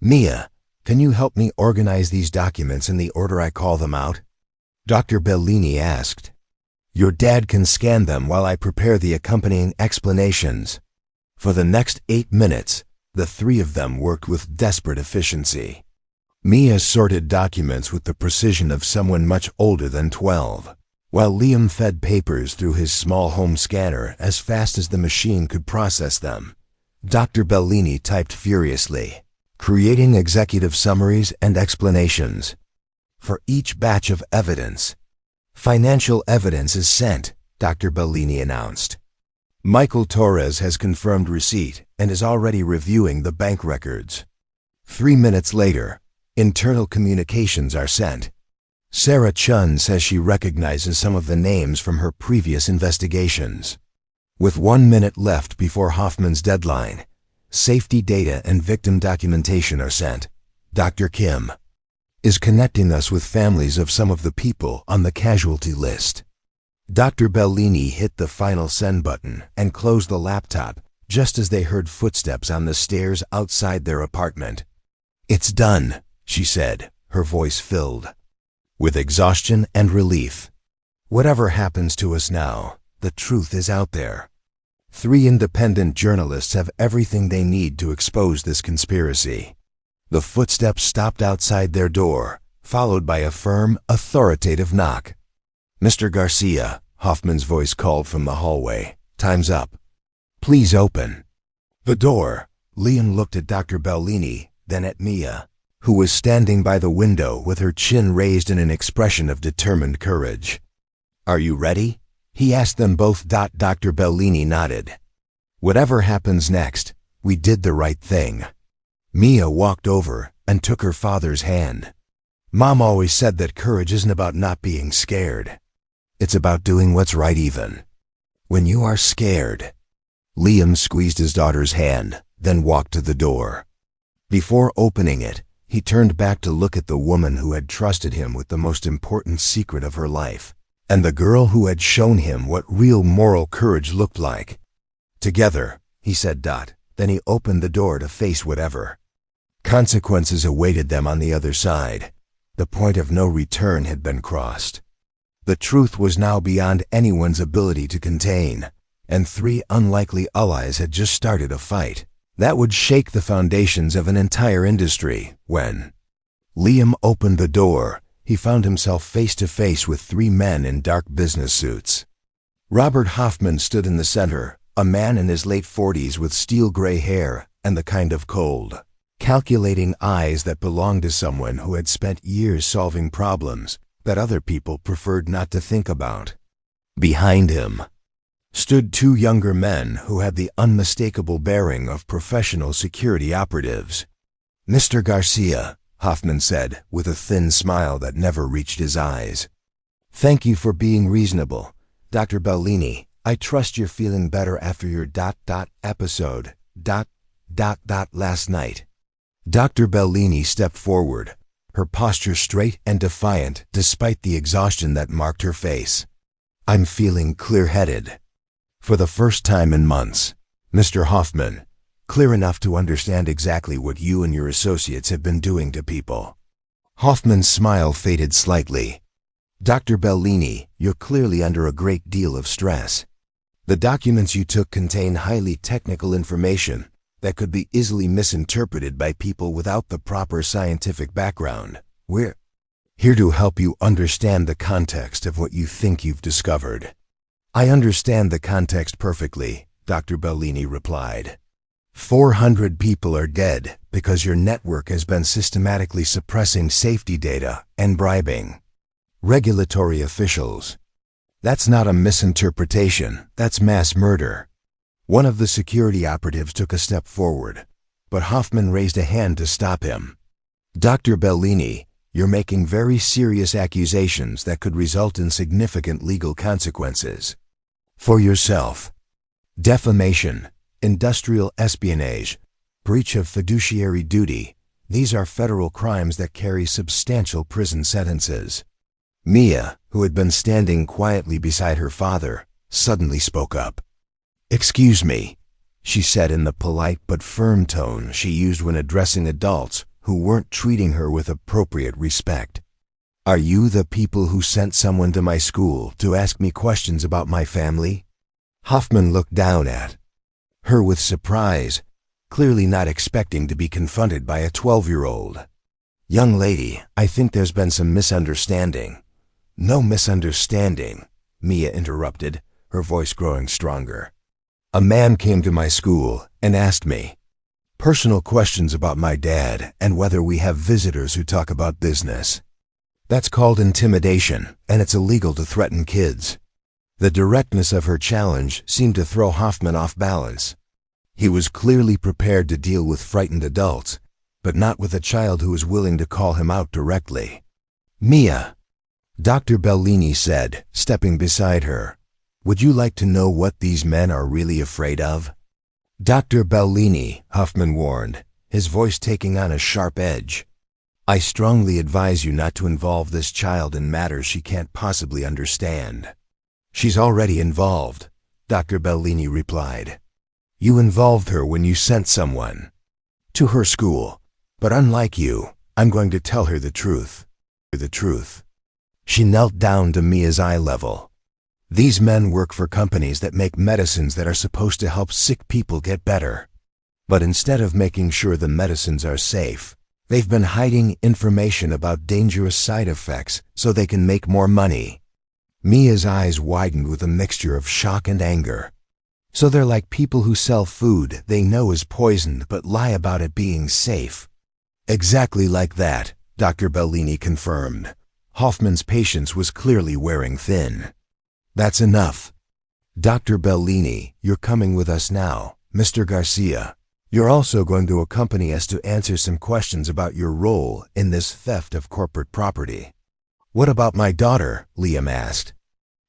Mia, can you help me organize these documents in the order I call them out? Dr. Bellini asked. Your dad can scan them while I prepare the accompanying explanations. For the next 8 minutes, the 3 of them worked with desperate efficiency. Mia sorted documents with the precision of someone much older than 12, while Liam fed papers through his small home scanner as fast as the machine could process them. Dr. Bellini typed furiously, creating executive summaries and explanations for each batch of evidence. Financial evidence is sent, Dr. Bellini announced. Michael Torres has confirmed receipt and is already reviewing the bank records. 3 minutes later, internal communications are sent. Sarah Chun says she recognizes some of the names from her previous investigations. With 1 minute left before Hoffman's deadline, safety data and victim documentation are sent. Dr. Kim is connecting us with families of some of the people on the casualty list. Dr. Bellini hit the final send button and closed the laptop just as they heard footsteps on the stairs outside their apartment. It's done, she said, her voice filled with exhaustion and relief. Whatever happens to us now, the truth is out there. 3 independent journalists have everything they need to expose this conspiracy. The footsteps stopped outside their door, followed by a firm, authoritative knock. Mr. Garcia, Hoffman's voice called from the hallway. Time's up. Please open the door. Liam looked at Dr. Bellini, then at Mia, who was standing by the window with her chin raised in an expression of determined courage. Are you ready? He asked them both. Dr. Bellini nodded. Whatever happens next, we did the right thing. Mia walked over and took her father's hand. Mom always said that courage isn't about not being scared. It's about doing what's right even when you are scared. Liam squeezed his daughter's hand, then walked to the door. Before opening it, he turned back to look at the woman who had trusted him with the most important secret of her life, and the girl who had shown him what real moral courage looked like. Together, he said. Then he opened the door to face whatever consequences awaited them on the other side. The point of no return had been crossed. The truth was now beyond anyone's ability to contain, and 3 unlikely allies had just started a fight that would shake the foundations of an entire industry. When Liam opened the door, he found himself face to face with 3 men in dark business suits. Robert Hoffman stood in the center, a man in his late 40s with steel gray hair and the kind of cold, calculating eyes that belonged to someone who had spent years solving problems that other people preferred not to think about. Behind him stood two younger men who had the unmistakable bearing of professional security operatives. "Mr. Garcia," Hoffman said, with a thin smile that never reached his eyes. "Thank you for being reasonable. Dr. Bellini, I trust you're feeling better after your episode last night." Dr. Bellini stepped forward, her posture straight and defiant despite the exhaustion that marked her face. "I'm feeling clear-headed. For the first time in months, Mr. Hoffman, clear enough to understand exactly what you and your associates have been doing to people." Hoffman's smile faded slightly. "Dr. Bellini, you're clearly under a great deal of stress. The documents you took contain highly technical information that could be easily misinterpreted by people without the proper scientific background. We're here to help you understand the context of what you think you've discovered." "I understand the context perfectly," Dr. Bellini replied. 400 people are dead because your network has been systematically suppressing safety data and bribing regulatory officials. That's not a misinterpretation, that's mass murder. One of the security operatives took a step forward, but Hoffman raised a hand to stop him. "Dr. Bellini, you're making very serious accusations that could result in significant legal consequences. For yourself. Defamation, industrial espionage, breach of fiduciary duty, these are federal crimes that carry substantial prison sentences." Mia, who had been standing quietly beside her father, suddenly spoke up. "Excuse me," she said in the polite but firm tone she used when addressing adults who weren't treating her with appropriate respect. "Are you the people who sent someone to my school to ask me questions about my family?" Hoffman looked down at her with surprise, clearly not expecting to be confronted by a 12-year-old. "Young lady, I think there's been some misunderstanding." "No misunderstanding," Mia interrupted, her voice growing stronger. "A man came to my school and asked me personal questions about my dad and whether we have visitors who talk about business. That's called intimidation, and it's illegal to threaten kids." The directness of her challenge seemed to throw Hoffman off balance. He was clearly prepared to deal with frightened adults, but not with a child who was willing to call him out directly. "Mia," Dr. Bellini said, stepping beside her, "would you like to know what these men are really afraid of?" "Dr. Bellini," Hoffman warned, his voice taking on a sharp edge, "I strongly advise you not to involve this child in matters she can't possibly understand." "She's already involved," Dr. Bellini replied. "You involved her when you sent someone to her school, but unlike you, I'm going to tell her the truth. The truth." She knelt down to Mia's eye level. "These men work for companies that make medicines that are supposed to help sick people get better. But instead of making sure the medicines are safe, they've been hiding information about dangerous side effects so they can make more money." Mia's eyes widened with a mixture of shock and anger. "So they're like people who sell food they know is poisoned but lie about it being safe." "Exactly like that," Dr. Bellini confirmed. Hoffman's patience was clearly wearing thin. "That's enough. Dr. Bellini, you're coming with us now. Mr. Garcia, you're also going to accompany us to answer some questions about your role in this theft of corporate property." "What about my daughter?" Liam asked.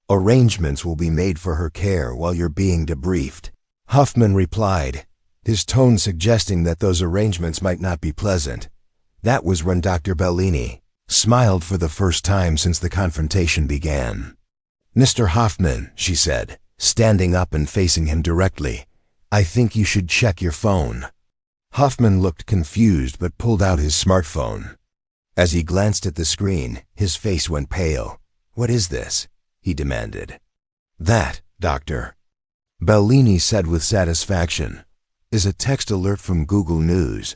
"Arrangements will be made for her care while you're being debriefed," Hoffman replied, his tone suggesting that those arrangements might not be pleasant. That was when Dr. Bellini smiled for the first time since the confrontation began. "Mr. Hoffman," she said, standing up and facing him directly, "I think you should check your phone." Hoffman looked confused but pulled out his smartphone. As he glanced at the screen, his face went pale. "What is this?" he demanded. "That, Doctor," Bellini said with satisfaction, "is a text alert from Google News.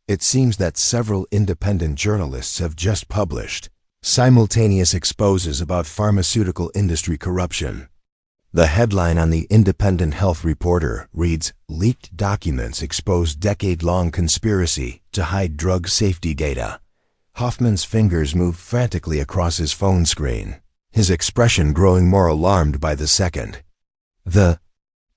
It seems that several independent journalists have just published simultaneous exposes about pharmaceutical industry corruption." The headline on the Independent Health Reporter reads, "Leaked documents expose decade-long conspiracy to hide drug safety data." Hoffman's fingers moved frantically across his phone screen, his expression growing more alarmed by the second. The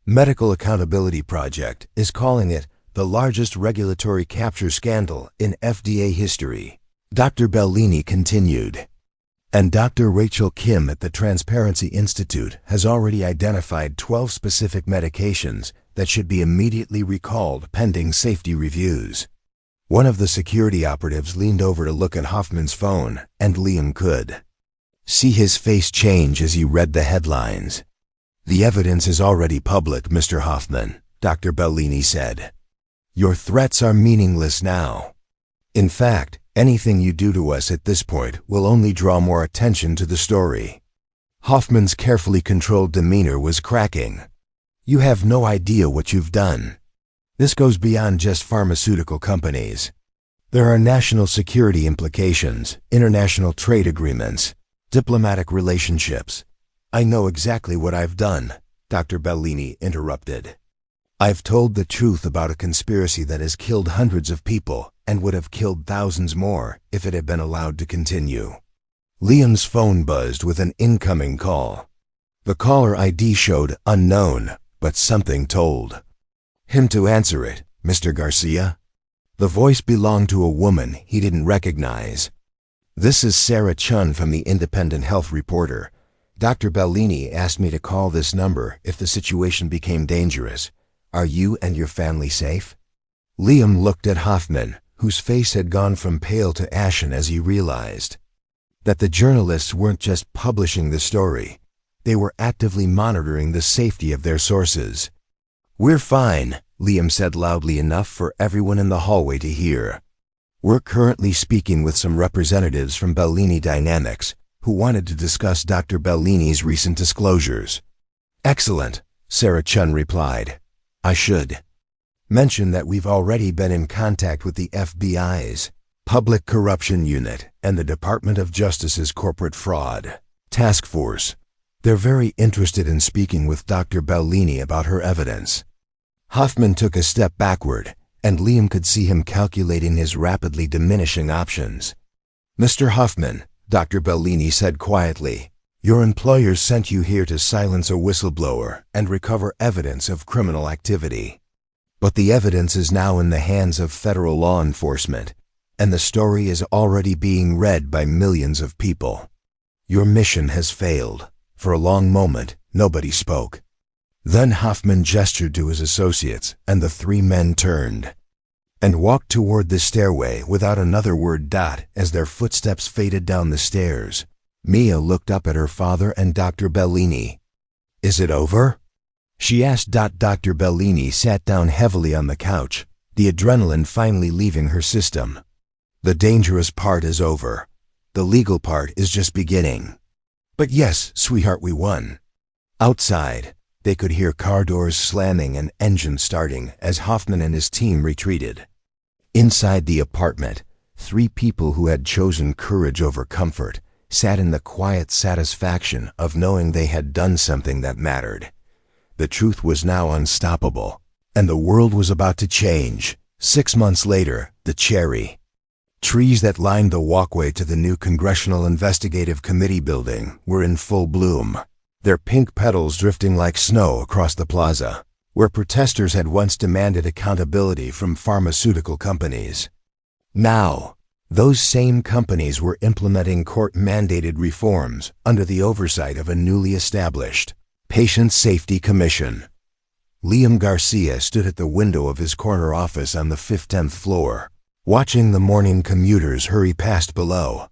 Medical Accountability Project is calling it the largest regulatory capture scandal in FDA history, Dr. Bellini continued. And Dr. Rachel Kim at the Transparency Institute has already identified 12 specific medications that should be immediately recalled pending safety reviews. One of the security operatives leaned over to look at Hoffman's phone, and Liam could see his face change as he read the headlines. "The evidence is already public, Mr. Hoffman," Dr. Bellini said. "Your threats are meaningless now. In fact, anything you do to us at this point will only draw more attention to the story." Hoffman's carefully controlled demeanor was cracking. "You have no idea what you've done. This goes beyond just pharmaceutical companies. There are national security implications, international trade agreements, diplomatic relationships." "I know exactly what I've done," Dr. Bellini interrupted. "I've told the truth about a conspiracy that has killed hundreds of people and would have killed thousands more if it had been allowed to continue." Liam's phone buzzed with an incoming call. The caller ID showed unknown, but something told him to answer it. "Mr. Garcia?" The voice belonged to a woman he didn't recognize. "This is Sarah Chun from the Independent Health Reporter. Dr. Bellini asked me to call this number if the situation became dangerous. Are you and your family safe?" Liam looked at Hoffman, whose face had gone from pale to ashen as he realized that the journalists weren't just publishing the story. They were actively monitoring the safety of their sources. "We're fine," Liam said loudly enough for everyone in the hallway to hear. "We're currently speaking with some representatives from Bellini Dynamics who wanted to discuss Dr. Bellini's recent disclosures." "Excellent," Sarah Chun replied. "I should mention that we've already been in contact with the FBI's Public Corruption Unit and the Department of Justice's Corporate Fraud Task Force. They're very interested in speaking with Dr. Bellini about her evidence." Hoffman took a step backward, and Liam could see him calculating his rapidly diminishing options. "Mr. Hoffman," Dr. Bellini said quietly, "your employers sent you here to silence a whistleblower and recover evidence of criminal activity. But the evidence is now in the hands of federal law enforcement, and the story is already being read by millions of people. Your mission has failed." For a long moment, nobody spoke. Then Hoffman gestured to his associates, and the three men turned and walked toward the stairway without another word. As their footsteps faded down the stairs, Mia looked up at her father and Dr. Bellini. "Is it over?" she asked. Dr. Bellini sat down heavily on the couch, the adrenaline finally leaving her system. "The dangerous part is over. The legal part is just beginning. But yes, sweetheart, we won." Outside, they could hear car doors slamming and engines starting as Hoffman and his team retreated. Inside the apartment, three people who had chosen courage over comfort sat in the quiet satisfaction of knowing they had done something that mattered. The truth was now unstoppable, and the world was about to change. 6 months later, the cherry trees that lined the walkway to the new Congressional Investigative Committee building were in full bloom, their pink petals drifting like snow across the plaza, where protesters had once demanded accountability from pharmaceutical companies. Now, those same companies were implementing court-mandated reforms under the oversight of a newly established Patient Safety Commission. Liam Garcia stood at the window of his corner office on the 10th floor, watching the morning commuters hurry past below.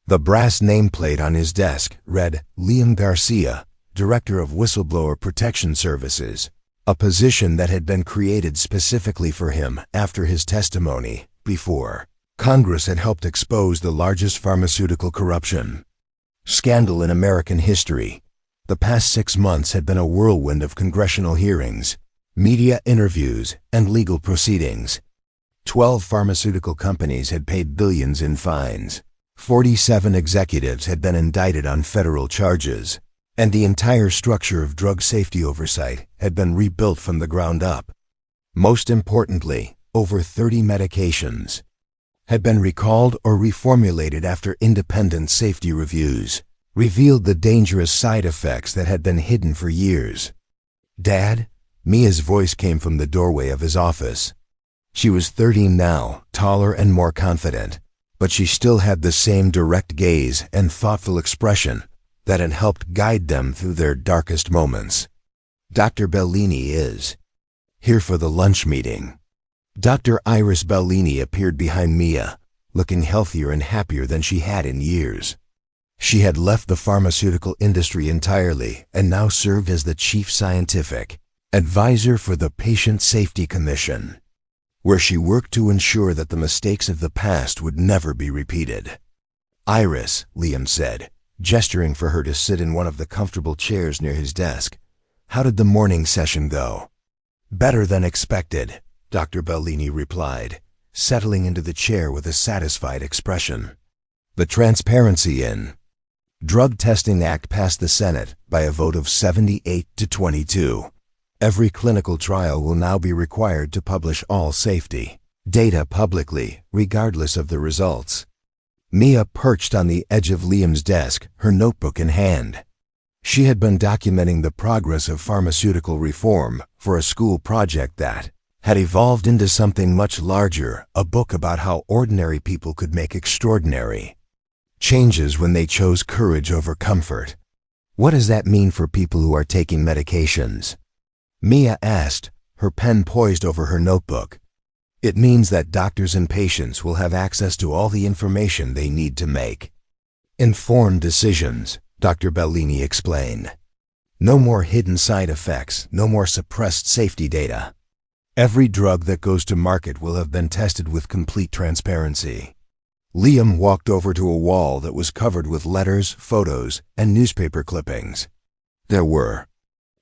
The brass nameplate on his desk read, "Liam Garcia, Director of Whistleblower Protection Services," a position that had been created specifically for him after his testimony before Congress had helped expose the largest pharmaceutical corruption scandal in American history. The past 6 months had been a whirlwind of congressional hearings, media interviews, and legal proceedings. 12 pharmaceutical companies had paid billions in fines. 47 executives had been indicted on federal charges, and the entire structure of drug safety oversight had been rebuilt from the ground up. Most importantly, over 30 medications had been recalled or reformulated after independent safety reviews, revealed the dangerous side effects that had been hidden for years. "Dad?" Mia's voice came from the doorway of his office. She was 13 now, taller and more confident, but she still had the same direct gaze and thoughtful expression that had helped guide them through their darkest moments. "Dr. Bellini is here for the lunch meeting." Dr. Iris Bellini appeared behind Mia, looking healthier and happier than she had in years. She had left the pharmaceutical industry entirely and now served as the chief scientific advisor for the Patient Safety Commission, where she worked to ensure that the mistakes of the past would never be repeated. "Iris," Liam said, gesturing for her to sit in one of the comfortable chairs near his desk. "How did the morning session go?" "Better than expected," Dr. Bellini replied, settling into the chair with a satisfied expression. The Transparency in Drug Testing Act passed the Senate by a vote of 78 to 22. Every clinical trial will now be required to publish all safety data publicly, regardless of the results. Mia perched on the edge of Liam's desk, her notebook in hand. She had been documenting the progress of pharmaceutical reform for a school project that had evolved into something much larger, a book about how ordinary people could make extraordinary changes when they chose courage over comfort. "What does that mean for people who are taking medications?" Mia asked, her pen poised over her notebook. "It means that doctors and patients will have access to all the information they need to make informed decisions," Dr. Bellini explained. "No more hidden side effects, no more suppressed safety data. Every drug that goes to market will have been tested with complete transparency." Liam walked over to a wall that was covered with letters, photos, and newspaper clippings. There were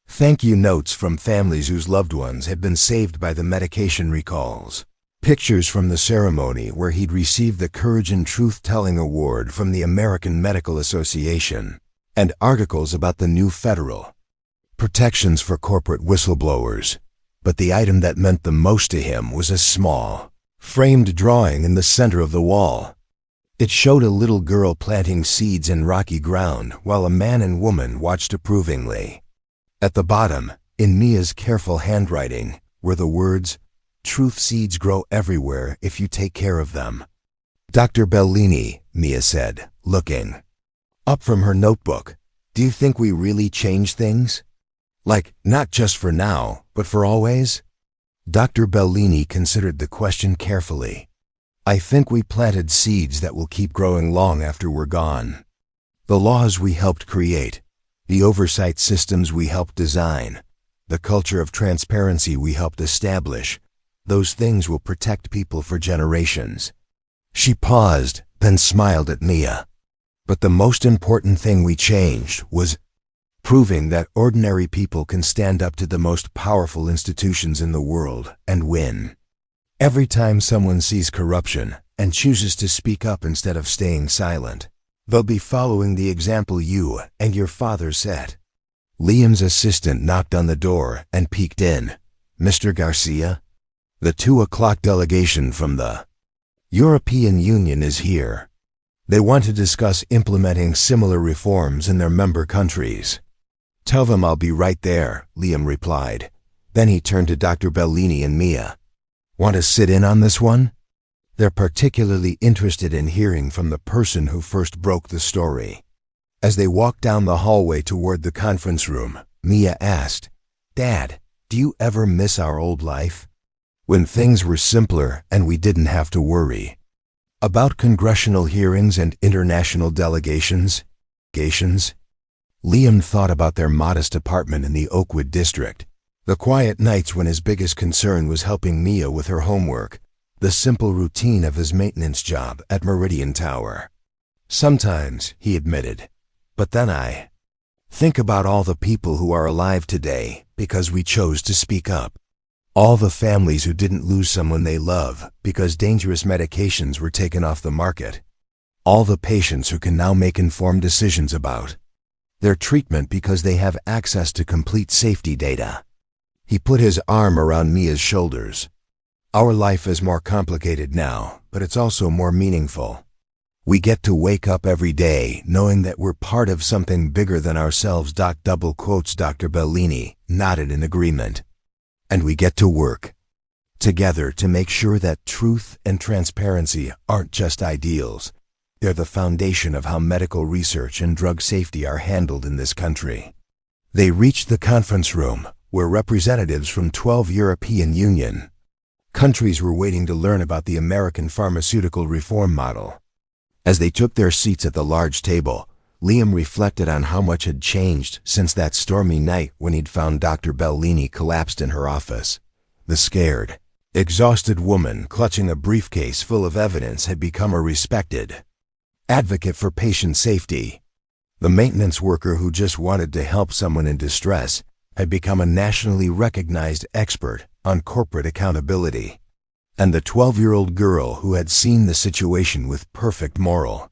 thank you notes from families whose loved ones had been saved by the medication recalls, pictures from the ceremony where he'd received the Courage and Truth-Telling Award from the American Medical Association, and articles about the new federal protections for corporate whistleblowers. But the item that meant the most to him was a small, framed drawing in the center of the wall. It showed a little girl planting seeds in rocky ground while a man and woman watched approvingly. At the bottom, in Mia's careful handwriting, were the words, "Truth seeds grow everywhere if you take care of them." "Dr. Bellini," Mia said, looking up from her notebook, "do you think we really change things? Like, not just for now, but for always?" Dr. Bellini considered the question carefully. "I think we planted seeds that will keep growing long after we're gone. The laws we helped create, the oversight systems we helped design, the culture of transparency we helped establish, those things will protect people for generations." She paused, then smiled at Mia. "But the most important thing we changed was proving that ordinary people can stand up to the most powerful institutions in the world and win. Every time someone sees corruption and chooses to speak up instead of staying silent, they'll be following the example you and your father set." Liam's assistant knocked on the door and peeked in. "Mr. Garcia? The 2 o'clock delegation from the European Union is here. They want to discuss implementing similar reforms in their member countries." "Tell them I'll be right there," Liam replied. Then he turned to Dr. Bellini and Mia. "Want to sit in on this one? They're particularly interested in hearing from the person who first broke the story." As they walked down the hallway toward the conference room, Mia asked, "Dad, do you ever miss our old life? When things were simpler and we didn't have to worry about congressional hearings and international delegations?" Liam thought about their modest apartment in the Oakwood district, the quiet nights when his biggest concern was helping Mia with her homework, the simple routine of his maintenance job at Meridian Tower. "Sometimes," he admitted, "but then I think about all the people who are alive today because we chose to speak up. All the families who didn't lose someone they love because dangerous medications were taken off the market. All the patients who can now make informed decisions about their treatment because they have access to complete safety data." He put his arm around Mia's shoulders. "Our life is more complicated now, but it's also more meaningful. We get to wake up every day knowing that we're part of something bigger than ourselves. Double quotes. Dr. Bellini nodded in agreement. And we get to work together to make sure that truth and transparency aren't just ideals. They're the foundation of how medical research and drug safety are handled in this country. They reached the conference room, where representatives from 12 European Union countries were waiting to learn about the American pharmaceutical reform model. As they took their seats at the large table, Liam reflected on how much had changed since that stormy night when he'd found Dr. Bellini collapsed in her office. The scared, exhausted woman clutching a briefcase full of evidence had become a respected advocate for patient safety. The maintenance worker who just wanted to help someone in distress had become a nationally recognized expert on corporate accountability. And the 12-year-old girl who had seen the situation with perfect moral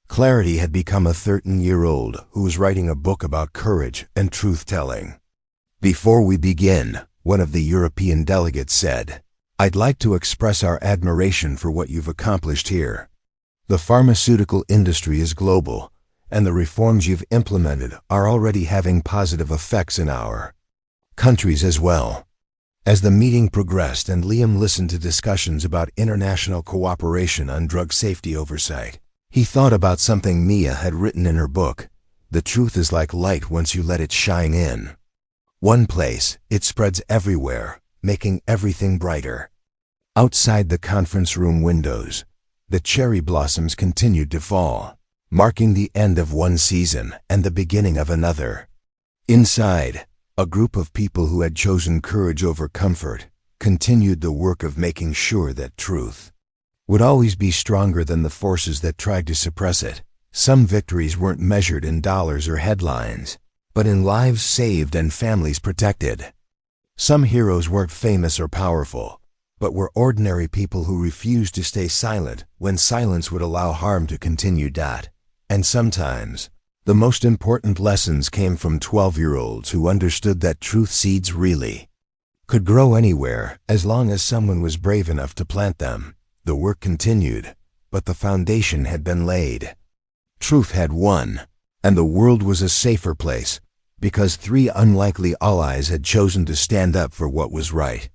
clarity had become a 13-year-old who was writing a book about courage and truth-telling. Before we begin, one of the European delegates said, "I'd like to express our admiration for what you've accomplished here. The pharmaceutical industry is global, and the reforms you've implemented are already having positive effects in our countries as well." As the meeting progressed and Liam listened to discussions about international cooperation on drug safety oversight, he thought about something Mia had written in her book. The truth is like light once you let it shine in one place, it spreads everywhere, making everything brighter. Outside the conference room windows, the cherry blossoms continued to fall, marking the end of one season and the beginning of another. Inside, a group of people who had chosen courage over comfort continued the work of making sure that truth would always be stronger than the forces that tried to suppress it. Some victories weren't measured in dollars or headlines, but in lives saved and families protected. Some heroes weren't famous or powerful, but were ordinary people who refused to stay silent when silence would allow harm to continue. And sometimes, the most important lessons came from 12-year-olds who understood that truth seeds really could grow anywhere as long as someone was brave enough to plant them. The work continued, but the foundation had been laid. Truth had won, and the world was a safer place because 3 unlikely allies had chosen to stand up for what was right.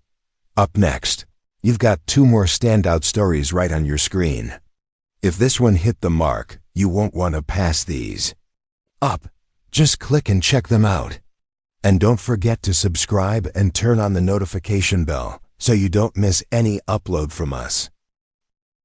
Up next, you've got 2 more standout stories right on your screen. If this one hit the mark, you won't want to pass these up. Just click and check them out. And don't forget to subscribe and turn on the notification bell so you don't miss any upload from us.